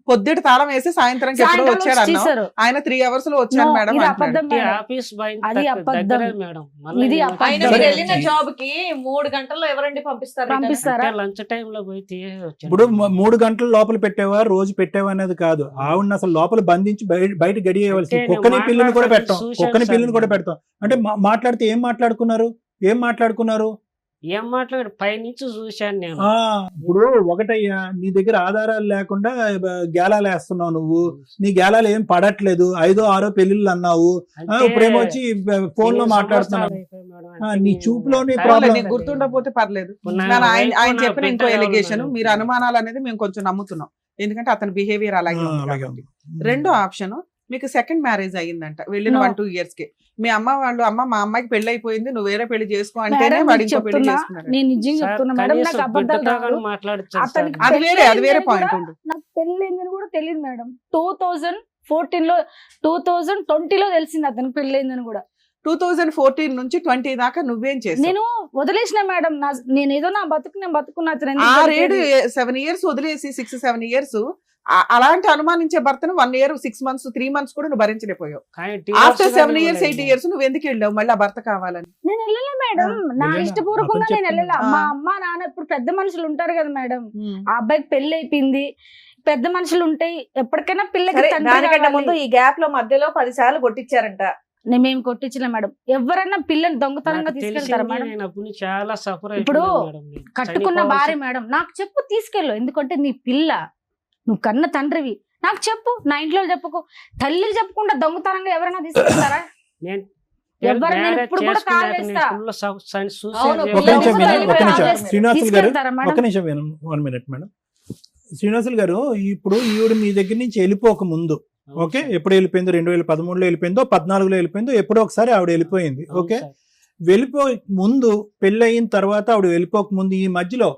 పొద్దుట తాళం వేసి సాయంత్రం ఎప్పుడో వచ్చాడు అన్నావు. ఆయన 3 hours లో వచ్చాను No, మేడం ఇది అంటున్నాడు. అబద్ధం మేడం. ఆఫీస్ బాయ్ అది అబద్ధం. దగ్గరే మేడం. మళ్ళీ ఇది నేను అబద్ధం. ఆయన వచ్చి మీరు సరే. వెళ్ళిన జాబ్ కి 3 గంటల్లో ఎవరండి పంపిస్తారు? పంపిస్తారా? లంచ్ టైం లో పోయి వచ్చాను. ఇప్పుడు 3 గంటల లోపల పెట్టావా, రోజు పెట్టావా అనేది కాదు. ఆవిడని అసలు లోపల బంధించి బయట గడియేయవలసి. అంటే కుక్కని నేను పిల్లని కూడా మాట్లాడుతుంటే పెట్టాం, చూశాను కుక్కని సార్ పిల్లని కూడా నేను. పెడతాం. అంటే మాట్లాడితే ఏం మాట్లాడుకున్నారు? ఏం మాట్లాడు పైనుంచి చూశాను నేను. ఆ, ఇప్పుడు ఒకటయ్యా, నీ దగ్గర ఆధారాలు లేకుండా గేలాలు వేస్తున్నావు నువ్వు. నీ గేలాలు ఏం పడట్లేదు, 5 6 పెళ్లిళ్ళు అన్నావు. అంటే ఇప్పుడేమో వచ్చి ఫోన్ లో ఎన్ని మాట్లాడుతున్నావు. సంవత్సరాలు అయిపోయి మేడం, ఆ, అంటే నీ నేను చూపులోని టైం problem. నీకు గుర్తుండకపోతే పర్లేదు. నా నాన్న, ఆయన వైఫ్ ఆయన నా చెప్పిన ఇంకో బిడ్డ ఎలిగేషన్, ఉన్నారు. మీరు అనుమానాలు అనేది మేము కొంచెం నమ్ముతున్నాం, ఎందుకంటే అతని బిహేవియర్ అలాగే ఉంది అలాగే కాబట్టి. ఉంది. రెండో ఆప్షన్, మీకు సెకండ్ మ్యారేజ్ అయ్యిందంట వెళ్ళిన No. 1-2 years కి. మీ అమ్మ వాళ్ళు, అమ్మ మా అమ్మాయికి పెళ్లి అయిపోయింది, నువ్వు వేరే పెళ్లి చేసుకో అంటేనే మేడం, వాడు మీకు ఇంకో పెళ్లి చెప్తున్నా, చేసుకున్నాడు. నేను నిజంగా సార్, చెప్తున్నా మేడం, కనీసం నాకు అబద్ధాలు బిడ్డతో రావు. కానీ మాట్లాడొచ్చు సార్. అతనికి అది వేరే పెళ్ళయిందని పాయింట్ కూడా ఉండు. నాకు పెళ్ళైందని కూడా తెలియదు మేడం. 2014 లో 2020 లో తెలిసింది అతనికి పెళ్ళైందని కూడా. 2014 నుంచి 20 దాకా నువ్వేం చేసావు? నేను వదిలేసిన మేడం, నేను ఏదో నా బతుకు నేను బతుకున్నా, అతను ఎందుకు 6-7 దొరికేది? 7 years వదిలేసి 6-7 years అలాంటి అనుమానించే భర్తను 1 year 6 months 3 months కూడా నువ్వు భరించలేకపోయావు. కానీ ఆఫ్టర్ divorce 7 కానీ years 8 ఇవ్వలేదు. years నువ్వు ఎందుకు వెళ్ళావు మళ్ళీ ఆ భర్త కావాలని? నేను వెళ్ళలే మేడం, నా వెళ్ళినా? ఇష్టపూర్వకంగా అతను నేను వెళ్ళలే. చెప్పింది. మా అమ్మ నాన్న ఇప్పుడు పెద్ద మనుషులు ఉంటారు కదా మేడం, ఆ అబ్బాయికి పెళ్లి అయిపోయింది, పెద్ద మనుషులు ఉంటాయి, ఎప్పటికైనా పిల్లకి సరే, తండ్రి దానికంటే కావాలి. ముందు ఈ గ్యాప్ లో మధ్యలో 10 సార్లు కొట్టించారంట. మేము కొట్టించలే మేడం. ఎవరన్నా పిల్లని దొంగతనంగా నాకు తీసుకెళ్తారా తెలిసింది, మేడం? నేను అప్పుడు నుంచి చాలా సఫర్ ఇప్పుడు అయిపోయాను మేడం. నేను కట్టుకున్న చనిపోవాల్సి- భార్య మేడం, నాకు చెప్పు తీసుకెళ్ళు, ఎందుకంటే నీ పిల్ల, నువ్వు కన్న తండ్రివి, నాకు చెప్పు, నా ఇంట్లో చెప్పుకో. తల్లికి చెప్పకుండా దొంగతనంగా ఎవరైనా తీసుకెళ్తారా? నేను ఎవరు నేను marriage ఇప్పుడు కూడా చేసుకున్నాక కాల్ నేను చేస్తా. full suicide అవును, ఒక నిమిషం పిల్లలు వినండి, ఒక నిమిషం. వెళ్ళిపోయారు. శ్రీనివాసులు గారు, తీసుకెళ్తారా ఒక మేడం? నిమిషం వినండి, 1 minute మేడం. శ్రీనివాసులు గారు, ఇప్పుడు ఈవిడ మీ దగ్గర నుంచి వెళ్ళిపోక ముందు, అవును ఓకే, సార్. ఎప్పుడు వెళ్ళిపోయిందో, 2013లో వెళ్ళిపోయిందో, 14లో వెళ్ళిపోయిందో, ఎప్పుడో ఒకసారి ఆవిడ వెళ్ళిపోయింది. అవును ఓకే, సార్. వెళ్ళిపోక ముందు, పెళ్లి అయిన తర్వాత ఆవిడ వెళ్ళిపోక ముందు, ఈ మధ్యలో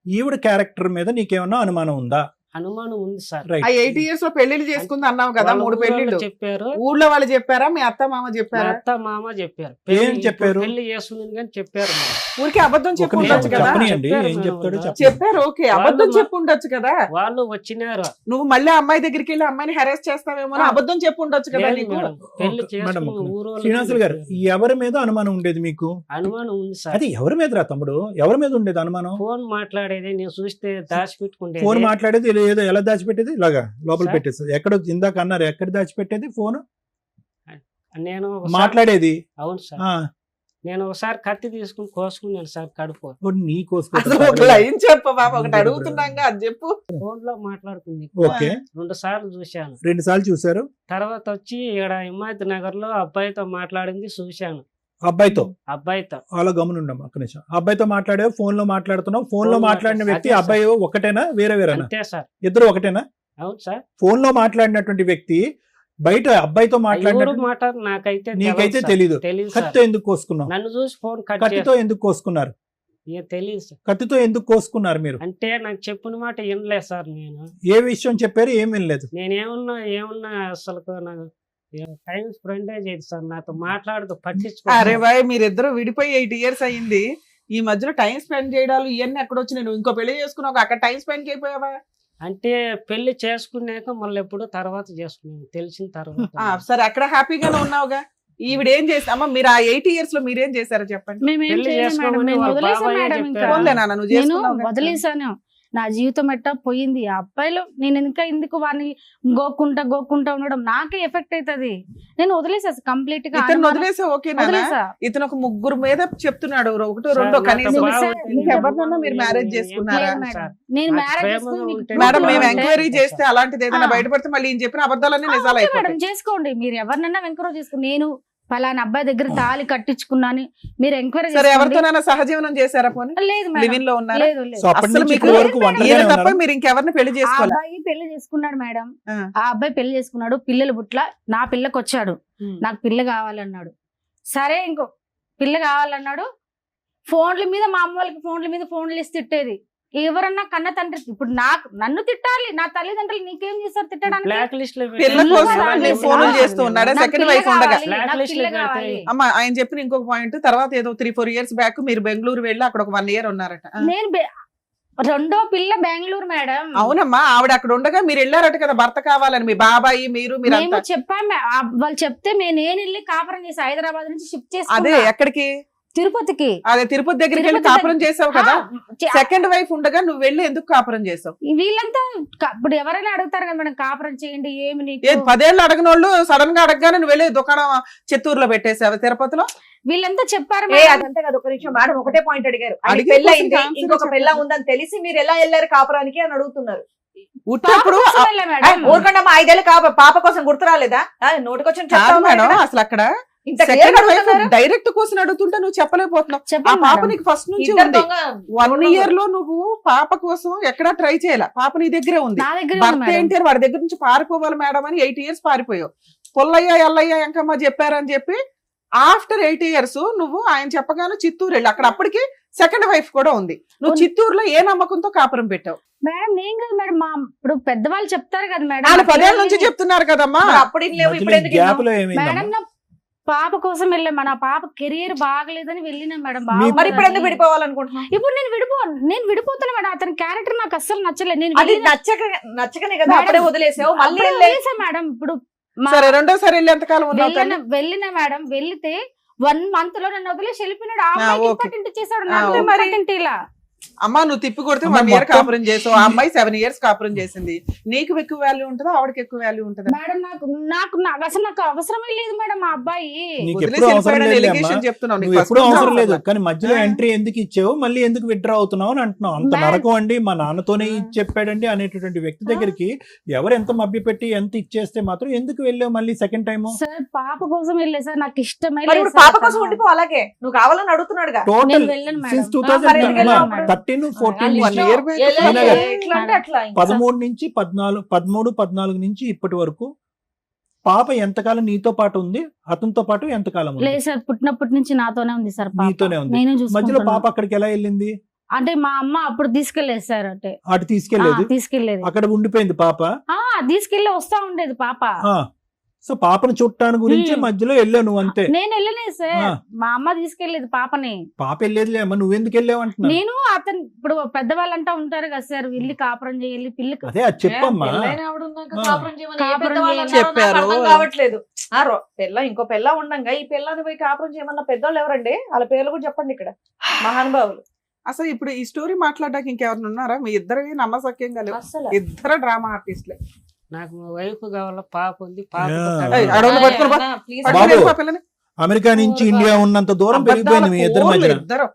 ఈవిడ క్యారెక్టర్ మీద నీకేమన్నా అనుమానం ఉందా? అనుమానం ఉంది సార్. రైట్. ఆ 8 years లో పెళ్లిళ్ళు చేసుకుంది అన్నావు కదా, వాళ్ళ 3 ఊరోళ్ళు పెళ్లిళ్ళు. చెప్పారు, ఊళ్ళో వాళ్ళు చెప్పారా, మీ అత్త మామ మా చెప్పారా? అత్త మామ చెప్పారు. ఏం చెప్పారు? పెళ్లి చేస్తుంది కానీ చెప్పారు మేడం. ఊరికి అబద్ధం ఒక చెప్పు నిమిషం ఉండొచ్చు కదా. చెప్పనియండి, చెప్పారు ఏం మేడం చెప్తాడో వాళ్ళు. చెప్పండి. చెప్పారు, ఓకే, అబద్ధం వాళ్ళు చెప్పు ఉండొచ్చు కదా. వాళ్ళు వచ్చినారు. నువ్వు మళ్ళీ అమ్మాయి దగ్గరికి వెళ్ళి అమ్మాయిని హెరాస్ చేస్తావేమో అని అబద్ధం చెప్పు ఉండొచ్చు కదా లేదు నీకు. మేడం, పెళ్లి ఒక- మేడం, చేసుకున్న ఒక నిమిషం. ఊరోళ్ళు శ్రీనివాసులు గారు, చెప్పారు. ఎవరి మీద అనుమానం ఉండేది మీకు? అనుమానం ఉంది సార్. అది ఎవరి మీద రా తమ్ముడు, ఎవరి మీద ఉండేది అనుమానం? ఫోన్ మాట్లాడేది నేను చూస్తే దాచిపెట్టుకుంటే ఫోన్ మాట్లాడేది ఏదో ఎలా దాచిపెట్టేది? ఇలాగా లోపల సార్. పెట్టేది. ఎక్కడ ఇందాక అన్నారు, ఎక్కడ దాచిపెట్టేది ఫోన్? నేను ఒకసారి- మాట్లాడేది. అవును సార్, ఆ, నేను ఒకసారి కత్తి తీసుకుని కోసుకున్నాను సార్ కడుపు. ఓ, నీ అసలు ఒక లైన్ చెప్పు బాబు, ఒకటి అడుగుతున్నాగా అది చెప్పు. ఫోన్ లో మాట్లాడుకుంది. ఓకే, 2 సార్లు చూశాను. 2 సార్లు చూసారు తర్వాత వచ్చి ఇక్కడ హిమాయత్ నగర్ లో అబ్బాయితో మాట్లాడింది చూశాను. అబ్బాయితో. అబ్బాయితో అలా గమనుండమ్మా, ఒక్క నిమిషం. అబ్బాయితో మాట్లాడావు, ఫోన్ లో మాట్లాడుతున్నావు. ఫోన్ లో ఫోన్ మాట్లాడిన మాట్లాడు. వ్యక్తి అదే సార్. అబ్బాయి ఒకటేనా, వేరేనా? అంతే సార్. ఇద్దరు ఒకటేనా? అవును సార్. ఫోన్ లో మాట్లాడినటువంటి వ్యక్తి బయట అబ్బాయితో ఎవరు మాట్లాడిన మాట నాకైతే నీకైతే సార్. తెలీదు. తెలీదు సార్. కత్తితో ఎందుకు కోసుకున్నావు? నన్ను చూసి ఫోన్ కట్ కత్తితో ఎందుకు కోసుకున్నారు? తెలియదు సార్. కత్తితో ఎందుకు కోసుకున్నారు మీరు? అంటే నాకు చెప్పిన మాట వినలేదు సార్. నేను ఏ విషయం చెప్పారు, ఏం వినలేదు? ఏమన్నా అసలు నాకు టైం స్పెండ్ చేయదు సార్, నాతో మాట్లాడుతూ అరే పట్టించుకో. బాయ్, మీరిద్దరు విడిపోయి 8 years అయ్యింది. ఈ మధ్యలో టైం స్పెండ్ చేయడాలు ఇవన్నీ ఎక్కడ వచ్చినాయి? నువ్వు ఇంకో పెళ్లి చేసుకున్నావు, అక్కడ టైం స్పెండ్ చేయపోయావా? అంటే పెళ్లి చేసుకున్నాక మళ్ళీ ఎప్పుడు తర్వాత చేసుకున్నాను తెలిసిన తర్వాత. సరే, అక్కడ హ్యాపీగానే ఉన్నావుగా. ఈవిడ ఏం చేసి అమ్మ, మీరు ఆ 8 years లో మీరేం చేశారో చెప్పండి. మేమేం పెళ్లి చేయలేదు మేడం, చేసుకోమని నేను వాళ్ళ వదిలేసాను బాబాయే మేడం. చెప్పారు. ఇంకా పోన్లే నాన్న, నువ్వు నేను చేసుకున్నావు కదా. వదిలేసాను. నా జీవితం ఎట్టా పోయింది. ఆ అబ్బాయిలో నేను ఇంకా ఎందుకు వాడిని గోక్కుంటా ఉండడం నాకే ఎఫెక్ట్ అవుతుంది. నేను వదిలేసా కంప్లీట్ గా. ఇతను వదిలేసా ఓకేనా? వదిలేసా. ఇతను ఒక 3 మీద చెప్తున్నాడు, 1 2 సార్, కనీసం. నాతో ఇంకెవరినన్నా మీరు మ్యారేజ్ చేసుకున్నారా? లేదు మేడం. నేను నాకు మ్యారేజ్ ప్రేమగా చేసుకుని మీకు ఉంటే proof మేడం, లో మేము ఉంటే- ఎంక్వైరీ చేస్తే అలాంటిది ఏదైనా ఆ. బయటపడితే మళ్ళీ ఈయన చెప్పిన అబద్ధాలన్నీ నిజాలు ఓకే అయిపోతాయి. మేడం, చేసుకోండి. మీరు ఎవరినైనా ఎంక్వైరీ చేసుకుని, నేను పలానా అబ్బాయి దగ్గర తాళి కట్టించుకున్నాను, మీరు ఎంక్వైరీ సరే, ఎవరితోనైనా సహజీవనం చేశారా పోనీ? లేదు మేడం. లివింగ్ లో ఉన్నారా? లేదు లేదు. సో అప్పటి అస్సలు నుంచి మీకు ఇప్పటి వరకు ఈయన ఒంటరిగానే తప్ప ఉన్నారా? మీరు ఇంకెవరిని పెళ్లి ఆ చేసుకోవాలి? అబ్బాయి పెళ్లి చేసుకున్నాడు మేడం. ఆ. ఆ అబ్బాయి పెళ్లి చేసుకున్నాడు, పిల్లలు పుట్ల. నా పిల్లకి వచ్చాడు, నాకు పిల్ల కావాలన్నాడు. సరే, ఇంకో పిల్ల కావాలన్నాడు. ఫోన్ల మీద మా అమ్మ వాళ్ళకి ఫోన్లు ఇస్తే తిట్టేది. ఎవరన్నా కన్న తండ్రి ఇప్పుడు నన్ను తిట్టాలి, నా తల్లిదండ్రులు నీకేం చేస్తారు తిట్టడానికి? బ్లాక్ లిస్ట్ లో పిల్ల కోసం నీ ఫోన్లు చేస్తూ ఉన్నాడా? నాకు సెకండ్ పిల్ల వైఫ్ ఉండగా. కావాలి, Black నాకు list పిల్ల లో పెడితే- కావాలి. అమ్మ, ఆయన చెప్పిన ఇంకొక పాయింట్, తర్వాత ఏదో 3-4 years బ్యాక్ మీరు బెంగళూరు వెళ్ళి అక్కడ ఒక 1 year ఉన్నారట. నేను రెండో పిల్ల బెంగళూరు మేడం. అవునమ్మా, ఆవిడ అక్కడ ఉండగా మీరు వెళ్ళారట కదా భర్త కావాలని. మీ బాబాయి మీరు మేము మీరంతా. చెప్పాము, వాళ్ళు చెప్తే నేను వెళ్ళి కాపురం చేసి హైదరాబాద్ నుంచి షిఫ్ట్ అదే చేసి ఎక్కడికి? తిరుపతికి. అదే తిరుపతి దగ్గరికి వెళ్ళి తిరుపతి కాపురం చేసావు కదా. చే- సెకండ్ వైఫ్ ఉండగా నువ్వు వెళ్ళి ఎందుకు కాపురం చేసావు? వీళ్ళంతా ఇప్పుడు ఎవరైనా అడుగుతారు కదా మేడం, కాపురం చేయండి ఏమి నీకు. 10 ఏళ్ళు అడగనోళ్ళు సడన్ గా అడగగానే నువ్వు వెళ్ళి దుకాణం చిత్తూరులో పెట్టేసావు తిరుపతిలో. వీళ్ళంతా చెప్పారు ఏ మేడం. అదంతే కదా, ఒక నిమిషం మేడం ఒకటే పాయింట్ అడిగారు. ఆయన అడిగే పెళ్ళయింది, question కి ఇంకొక answer పెళ్ళ చెప్పండి. ఉందని తెలిసి మీరు ఎలా వెళ్ళారు కాపురానికి అని అడుగుతున్నారు. ఉట్టప్పుడు పాప కోసం వెళ్ళా మేడం. ఊరుకుండా మా 5 ఏళ్ళు పాప కోసం గుర్తు రాలేదా? నోటికొచ్చిన కాదు చెప్తావు మేడం, అసలు అక్కడ ఇంత clear గా అడుగుతున్నారు. డైరెక్ట్ క్వశ్చన్ అడుగుతుంటే నువ్వు చెప్పలేకపోతున్నావు. ఆ చెప్పండి పాప మేడం. నీకు ఫస్ట్ నుంచి ఇద్దరు ఉంది. దొంగ 1 year లో నువ్వు పాప కోసం ఎక్కడా ట్రై చేయాల, పాప నీ దగ్గరే ఉంది. నా దగ్గర ఉంది భర్త మేడం. ఏంటి అని వాడి దగ్గర నుంచి పారిపోవాలి మేడం అని 8 years పారిపోయావు. పుల్లయ్య ఎల్లయ్య ఎంకమ్మ చెప్పారని చెప్పి ఆఫ్టర్ 8 years నువ్వు ఆయన చెప్పగానే చిత్తూరు వెళ్ళి అక్కడ అప్పటికి సెకండ్ వైఫ్ కూడా ఉంది. నువ్వు చిత్తూరులో ఏ నమ్మకంతో కాపురం పెట్టావు? మేడం నేను కదా మేడం, మా ఇప్పుడు పెద్దవాళ్ళు చెప్తారు కదా మేడం. వాళ్ళు 10 ఏళ్ళ నుంచి చెప్తున్నారు కదమ్మా. మరి అప్పుడు ఇన్ని లేవు, ఇప్పుడు ఎందుకు గ్యాప్ ఇన్నావు? లో ఏమైందమ్మా? మేడం నా పాప కోసం వెళ్ళాం. నా పాప కెరియర్ బాగలేదని వెళ్ళినా మేడం. మీ- మరి ఇప్పుడు బాగుందని. ఎందుకు విడిపోవాలనుకుంటున్నావు? ఇప్పుడు నేను విడిపోతాను మేడం. అతని క్యారెక్టర్ నాకు అస్సలు నచ్చలేదు. నేను అది వెళ్ళిన- నచ్చకనే కదా మేడం, అప్పుడే వదిలేసావు. మళ్ళీ అప్పుడే వెళ్ళే వదిలేసా మేడం. ఇప్పుడు మా- సరే రెండోసారి వెళ్ళి ఎంతకాలం ఉన్నావు తల్లి? వెళ్ళిన మేడం, వెళ్తే 1 month లో నన్ను వదిలేసి వెళ్ళిపోయినాడు. ఆ అమ్మాయికి ఓకే. ఇంపార్టెంట్ ఇచ్చేసాడు, ఆ, నాకు ఓకే. ఇంపార్టెంట్ ఇలా. అమ్మా నువ్వు తిప్పి కొడితే అమ్మ, 1 year మొత్తం- కాపురం చేసావు, ఆ అమ్మాయి 7 years కాపురం చేసింది. నీకు ఎక్కువ వాల్యూ ఉంటుందా ఆవిడకి ఎక్కువ వాల్యూ ఉంటుందా? మేడం నాకు అసలు నాకు అవసరమే లేదు మేడం ఆ అబ్బాయి. నీకు వదిలేసి ఎప్పుడు అవసరం వెళ్ళిపోయాడని లేదు allegation అమ్మా. చెప్తున్నావు. నీకు నువ్వు first ఎప్పుడు నుంచి అవసరం లేదు, అవసరం కానీ మధ్యలో ఆ. ఎంట్రీ ఎందుకు ఇచ్చావు, మళ్ళీ ఎందుకు విత్డ్రా అవుతున్నావు అని అంటున్నావు. అంత మేడం. నరకం అండి, మా నాన్నతోనే ఆ. చెప్పాడండి అనేటటువంటి వ్యక్తి దగ్గరికి ఎవరు ఎంత మభ్య పెట్టి ఎంత ఇచ్చేస్తే మాత్రం ఎందుకు వెళ్ళావు మళ్ళీ సెకండ్ టైం? సార్ పాప కోసం వెళ్ళే సార్, నాకు ఇష్టమే మరి లేదు ఇప్పుడు సార్ పాప కోసం అతను. ఉండిపో, అలాగే నువ్వు కావాలని అడుగుతున్నాడుగా. టోటల్ నేను వెళ్ళను మేడం. సిన్స్ మరి ఎందుకు వెళ్ళావు అప్పుడు? 2013 14 1 year back. ఎలా- ఈయన ఎట్లా అంటే అట్లా ఇంకా. 13 నుంచి 14 నుంచి ఇప్పటి వరకు పాప ఎంతకాలం నీతో పాటు ఉంది, అతనితో పాటు ఎంతకాలం ఉంది? లేదు సార్, పుట్టినప్పటి నుంచి నాతోనే ఉంది సార్ పాప. నీతోనే ఉంది. నేను మధ్యలో చూసుకుంటున్నా. పాప అక్కడికి ఎలా వెళ్ళింది? అంటే మా అమ్మ అప్పుడు తీసుకెళ్లేదు సార్. అంటే అటు తీసుకెళ్లేదు, తీసుకెళ్లేదు. అక్కడ ఉండిపోయింది పాప. తీసుకెళ్లి వస్తా ఉండేది పాప. సో పాపను చుట్టాను గురించి హ్మ్. మధ్యలో వెళ్ళావు నువ్వు అంతే. నేను వెళ్ళలేదు సార్, ఆ. మా అమ్మ తీసుకెళ్లేదు పాపని. పాప వెళ్ళేదిలే అమ్మ, నువ్వెందుకు వెళ్ళావు అంటున్నా. నేను అతను ఇప్పుడు పెద్దవాళ్ళంటా ఉంటారు కదా సార్, వెళ్ళి కాపురం చేయాలి పిల్లకి. అదే అది చెప్పమ్మా. పెళ్ళైన ఆవిడ ఉన్నాక ఆ. కాపురం చేయమని ఏ కాపురం పెద్దవాళ్ళు చేయాలి. అన్నారో నాకు చెప్పారు. అర్థం కావట్లేదు. ఇంకో పెళ్ళ ఉండంగా ఈ పిల్లని పోయి కాపురం చేయమన్న పెద్దోళ్ళు ఎవరండి? వాళ్ళ పేర్లు కూడా చెప్పండి ఇక్కడ, మహానుభావులు. అసలు ఇప్పుడు ఈ స్టోరీ మాట్లాడడానికి ఇంకెవరు ఉన్నారా? మీ ఇద్దరివి నమ్మసక్యంగా లేవు, అసలు ఇద్దరు డ్రామా ఆర్టిస్ట్లే. నాకు వైఫ్ కావాల, పాప ఉంది, పాప యా. పుట్టాలి. ఏయ్, అడవులు పట్టుకొని పో. ప్లీజ్ బాబు. పట్టుకొని వెళ్ళిపో పిల్లని. అమెరికా నుంచి ఇండియా ఉన్నంత దూరం పెరిగిపోయింది మీ ఇద్దరి అబద్ధాల మధ్యన. ఇద్దరు.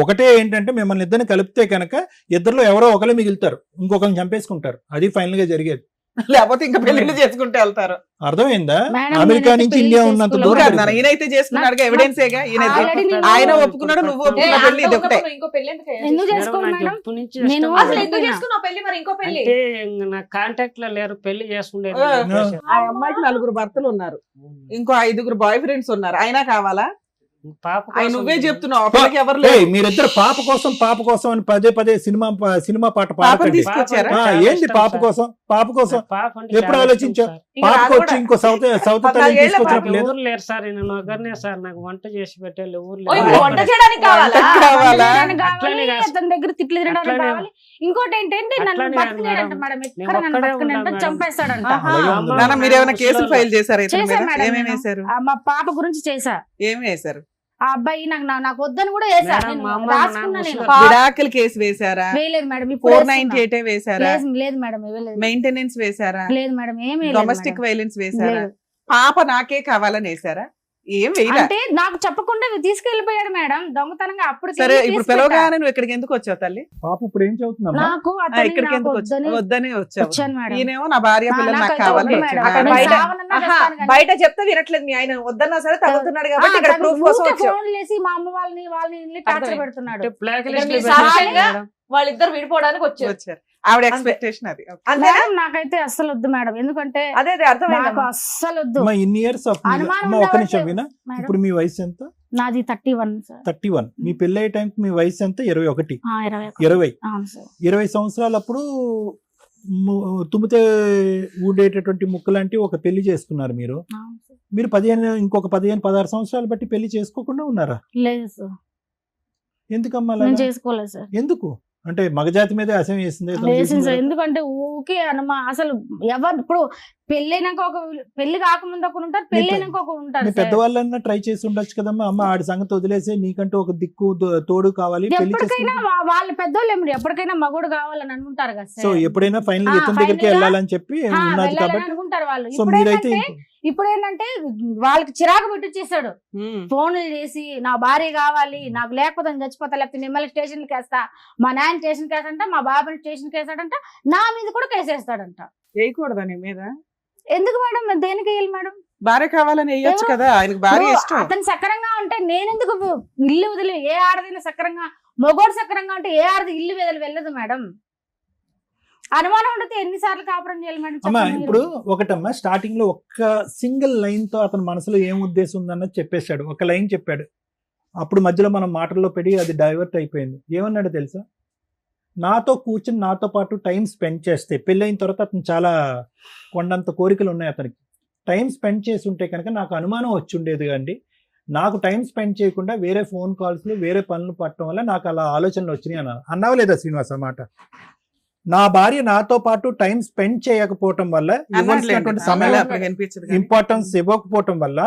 ఒకటే ఏంటంటే మిమ్మల్ని ఇద్దరిని కలిపితే కనుక ఇద్దరిలో ఎవరో ఒకరు మిగులుతారు, ఇంకొకరిని చంపేసుకుంటారు. అది ఫైనల్ గా జరిగేది. లేకపోతే ఇంకా పెళ్లిళ్ళు చేసుకుంటే వెళ్తారు. అర్థమైందా? మేడం, అమెరికా నేనైతే నుంచి పెళ్లి ఇండియా ఉన్నంత చేసుకోలేదు. దూరం కాదు నాన్న, పెరిగిపోయింది. ఈయనైతే చేసుకున్నాడుగా, ఎవిడెన్స్ ఏగా ఈయన. Already నేను- ఆయన ఒప్పుకున్నాడు, నువ్వు ఏ, ఒప్పుకున్న పెళ్లి ఇది ఒకటే. ఇంకో పెళ్లి ఎందుకు అయ్యా? ఎందుకు మేడం, చేసుకోవాలి నాకు మేడం? ఎప్పటి నుంచి నేను ఇష్టం అసలు లేదు. ఎందుకు చేసుకున్నావు పెళ్లి? మరి ఇంకో పెళ్లి అంటే ఇంక నా కాంటాక్ట్ లో లేరు, పెళ్లి చేసుకునేది ఆ. ఉద్దేశం. ఆ అమ్మాయికి 4 భర్తలు ఉన్నారు, ఇంకో 5 బాయ్ ఫ్రెండ్స్ ఉన్నారు. అయినా కావాలా? పాప ఆయన కోసం నువ్వే చెప్తున్నావు, ఆ పిల్లకి ఎవరు ఏయ్, లేరు. మీరిద్దరు పాప కోసం అని పదే సినిమా పాట పాపని పాడకండి. తీసుకొచ్చారా? ఆ, చాలా ఏంది ఇష్టం పాప సార్. కోసం పాప అంటే ఎప్పుడు చాలా ఆలోచించావు? ఇష్టం సార్. ఇంకా పాపకు రాదు వచ్చి కూడా. ఇంకో సౌత్ 14 తల్లి ఏళ్ల తీసుకొచ్చినప్పుడు లేదు. ఊరు లేరు సార్, నేను ఒకరినే సార్, నాకు వంట చేసి పెట్టాలి ఊరు ఓ, లేరు. ఇప్పుడు వంట చేయడానికి కావాలా? వంటకి కావాలా? తినడానికి కావాలి, అట్లనే కాదు. అతని దగ్గర తిట్లు తినడానికి అట్లనే కావాలి. ఇంకోటి ఏంటంటే నన్ను అట్లనే కాదు బతకలేడంట మేడం. మేడం, నేను ఎక్కడ నన్ను ఒక్కడే బతకలేడంట, ఉన్నా మేడం. చంపేస్తాడంట. ఆహా. అలాగే ఉంది. నాన్న, మీరు ఏమైనా కేసులు ముసలోళ్ళు. ఫైల్ చేశారా ఇతని చేశా మీద? మేడం ఏమేమి నేను. వేశారు? మా పాప గురించి చేశా. ఏమి వేశారు? ఆ అబ్బాయి నాకు వద్దని కూడా వేసా. మేడం, నేను మా అమ్మ రాసుకున్నా నా నేను. ముసలి- విడాకుల కేసు వేశారా? వేయలేదు మేడం, ఇప్పుడు 498 వేశారా? లేదు మేడం, ఇవ్వలేదు. మెయింటెనెన్స్ వేశారా? లేదు మేడం, ఏమీ డొమెస్టిక్ వైలెన్స్ వేశారా? లేదు. పాప నాకే కావాలని వేశారా? ఏం వేయరా? అంటే నాకు చెప్పకుండా తీసుకెళ్లిపోయాడు మేడం దొంగతనంగా. అప్పుడు సరే, ఇప్పుడు పిలవగానే నువ్వు ఇక్కడికి ఎందుకు వచ్చావు తల్లి? పాప ఇప్పుడు ఏం చదువుతుందమ్మా? నాకు ఆ, అతన్ని ఇక్కడికి నాకు ఎందుకు వద్దని వచ్చావు? వద్దనే వచ్చావు. వచ్చాను మేడం. ఈయనేమో నా భార్య పిల్లలు నాకు నాకైతే కావాలని వద్దు వచ్చాడు. మేడం. అక్కడ నేను బయట- చావనన్నా ఆహా, చేస్తాను కానీ. బయట చెప్తే వినట్లేదు మీ ఆయన, వద్దన్నా సరే తగ్గుతున్నాడు కాబట్టి ఇక్కడ తనకు ప్రూఫ్ కోసం ఊరికే వచ్చావు. ఫోన్లు చేసి మా అమ్మ వాళ్ళని టార్చర్ అర్థమైంది. పెడుతున్నాడు. అంటే బ్లాక్ ఇక్కడ లిస్ట్ మీ లో పెట్టారు సాక్ష్యంగా మేడం. వాళ్ళిద్దరు విడిపోవడానికి వచ్చారు. వచ్చారు. ఆవిడ ఎక్స్పెక్టేషన్ అది. అంతేనా? మేడం నాకైతే అస్సలు వద్దు మేడం, ఎందుకంటే అదే నాకు అర్థమైంది. అస్సలు వద్దు. అమ్మా, ఇన్ని ఇయర్స్ ఆఫ్ అనుమానం అమ్మ, ఒక నిమిషం ఉండవట్లేదు. వినా. మేడం, ఇప్పుడు మీ వయసు ఎంత? నాది 31 సార్. 31. మీ పెళ్లి అయ్యే టైంకి మీ వయసు ఎంత? 21. 21. 20. అవును సార్. 20 సంవత్సరాలప్పుడు తుమ్మితే ఊడేటటువంటి ముక్క లాంటి ఒక పెళ్లి చేసుకున్నారు మీరు. అవును సార్. మీరు ఇంకొక 15-16 సంవత్సరాలు బట్టి పెళ్లి చేసుకోకుండా ఉన్నారా? లేదు సార్, ఎందుకమ్మా నేను అలాగా? చేసుకోలేదు సార్. ఎందుకు? అంటే మగజాతి మీద అసహ్యం వేసింది వేసింది సార్. ఎందుకంటే ఊకే అసలు ఎవరు ఇప్పుడు పెళ్ళైనాక పెళ్లి కాకముందు ఒకరు ఉంటారు, పెళ్ళైనాక ఒకరు ఉంటారు మీ సార్. పెద్దవాళ్ళన్నా ట్రై చేసి ఉండొచ్చు కదమ్మా. అమ్మ ఆడి సంగతి వదిలేసి నీకంటూ ఒక దిక్కు తోడు కావాలి, పెళ్లి ఎప్పటికైనా చేసుకుంటే. వాళ్ళ పెద్దోళ్ళు ఏమిటి ఎప్పటికైనా మగోడు కావాలని అనుకుంటారు కదా సో సార్. ఎప్పుడైనా ఫైనల్ ఆ, ఇతని final దగ్గరికి గా, వెళ్ళాలని చెప్పి ఉన్నది వెళ్ళాలని కాబట్టి. అనుకుంటారు వాళ్ళు. సో మీరైతే ఇప్పుడు ఏంటంటే వాళ్ళకి చిరాకు పెట్టిచ్చేసాడు, ఫోన్లు చేసి నా భార్య కావాలి, నాకు లేకపోతే నేను చచ్చిపోతా, లేకపోతే మిమ్మల్ని స్టేషన్కి వేస్తా, మా నాయన స్టేషన్కి వేస్తాడంట, మా బాబాని స్టేషన్కి వేస్తాడంట, నా మీద కూడా కేసేస్తాడంట. వేయకూడదా నీ మీద? ఎందుకు మేడం, దేనికి వేయాలి మేడం? భార్య కావాలని వేయొచ్చు కదా, ఆయనకు భార్య ఇప్పుడు ఇష్టం. అతను సక్రంగా ఉంటే నేనెందుకు ఇల్లు వదిలి, ఏ ఆడదైనా సక్రంగా, మొగోడు సక్రంగా ఉంటే ఏ ఆడది ఇల్లు వదిలి వెళ్ళదు మేడం. అనుమానం ఉండితే ఎన్నిసార్లు కాపురం చేయాలి మేడం? అమ్మా చెప్పండి ఇప్పుడు మీరు. ఒకటమ్మా, స్టార్టింగ్ లో ఒక్క సింగిల్ లైన్ తో అతని మనసులో ఏం ఉద్దేశం ఉందన్నది చెప్పేశాడు. ఒక లైన్ చెప్పాడు, అప్పుడు మధ్యలో మనం మాటల్లో పెడి అది డైవర్ట్ అయిపోయింది. ఏమన్నాడు తెలుసా? నాతో కూర్చుని నాతో పాటు టైం స్పెండ్ చేస్తే, పెళ్ళైన తర్వాత అతను చాలా కొండంత కోరికలు ఉన్నాయి అతనికి, టైం స్పెండ్ చేసి ఉంటే కనుక నాకు అనుమానం వచ్చి ఉండేది అండి. నాకు టైం స్పెండ్ చేయకుండా వేరే ఫోన్ కాల్స్లు, వేరే పనులు పట్టడం వల్ల నాకు అలా ఆలోచనలు వచ్చినాయి అన్నారు. అన్నావా లేదా శ్రీనివాస్ అన్నమాట? నా భార్య నాతో పాటు టైం స్పెండ్ చేయకపోవటం వల్ల, ఇవ్వాల్సినటువంటి సమయం ఇంపార్టెన్స్ ఇవ్వకపోవటం వల్ల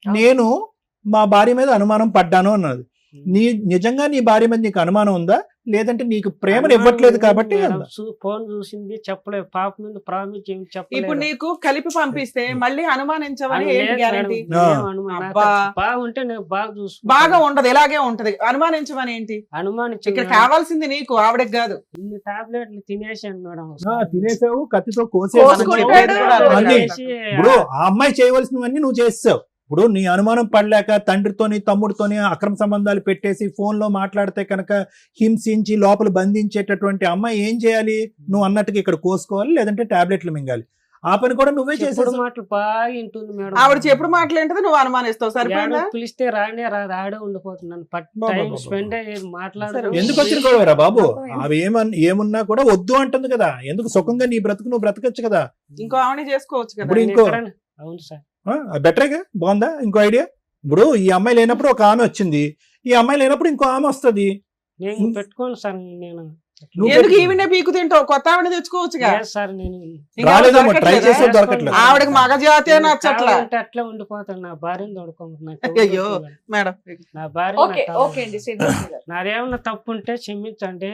నేను మా భార్య మీద అనుమానం పడ్డాను అన్నది. నిజంగా నీ భార్య మీద నీకు అనుమానం ఉందా, లేదంటే నీకు ప్రేమను ఇవ్వట్లేదు కాబట్టి ఉందా? ఫోన్ చూసింది చెప్పలేదు, పాప మీద ప్రామిస్ ఇప్పుడు చెప్పలేదు. నీకు కలిపి పంపిస్తే మళ్ళీ అనుమానించవని ఏంటి గ్యారంటీ? అబ్బా. బాగుంటే నేను బాగా చూసుకుంటా. బాగా ఉండదు, ఇలాగే ఉంటది. అనుమానించమని ఏంటి? అనుమానించి ఇక్కడ కావాల్సింది నీకు, ఆవిడకి కాదు. ఇన్ని టాబ్లెట్లు తినేసాను మేడం. తినేసావు, కత్తితో కోసుకుంటాడు. ఇప్పుడు ఆ అమ్మాయి చేయవలసినవన్నీ నువ్వు చేస్తావు. ఇప్పుడు నీ అనుమానం పడలేక తండ్రితోని తమ్ముడితోని అక్రమ సంబంధాలు పెట్టేసి ఫోన్ లో మాట్లాడితే కనుక హింసించి లోపల బంధించేటటువంటి అమ్మాయి ఏం చేయాలి? నువ్వు అన్నట్టుగా ఇక్కడ కోసుకోవాలి, లేదంటే టాబ్లెట్లు మింగాలి. ఆ పని కూడా నువ్వే చేసేది. మాటలు బాగా వింటుంది మేడం. ఆవిడ చెప్పుడు మాట్లాడితే నువ్వు అనుమానిస్తావు, సరిపోయిందా? పిలిస్తే రానే రాదు, ఆడే ఉండిపోతున్నాను. టైం స్పెండ్ మాట్లాడదు. ఎందుకు వచ్చిన గొడవరా బాబు? అవి ఏమున్నా కూడా వద్దు అంటుంది కదా. ఎందుకు సుఖంగా నీ బ్రతుకు నువ్వు బ్రతకచ్చు కదా. ఇంకో ఆవిడ చేసుకోవచ్చు కదా. ఇప్పుడు ఇంకో అవును సార్, బెటర్గా బాగుందా? ఇంకో ఐడియా. ఇప్పుడు ఈ అమ్మాయి లేనప్పుడు ఒక ఆమె వచ్చింది, ఈ అమ్మాయి లేనప్పుడు ఇంకో ఆమె వస్తుంది. నేను పెట్టుకోను సార్. నేను ఎందుకు ఈవిడే పీకు తింటావు? కొత్త ఆవిడ తెచ్చుకోవచ్చు సార్. నేను రాలేదేమో, ట్రై చేసే దొరకట్లేదు. ఆవిడకి మగ జాతి నచ్చట్లా. అట్లా ఉండిపోతాను. నా భార్యను తోడుకోమంటున్నా. అయ్యో మేడం, నా భార్య ఓకే ఓకే అండి శ్రీనివాస్ గారు. నాదేమన్నా తప్పు ఉంటే క్షమించండి.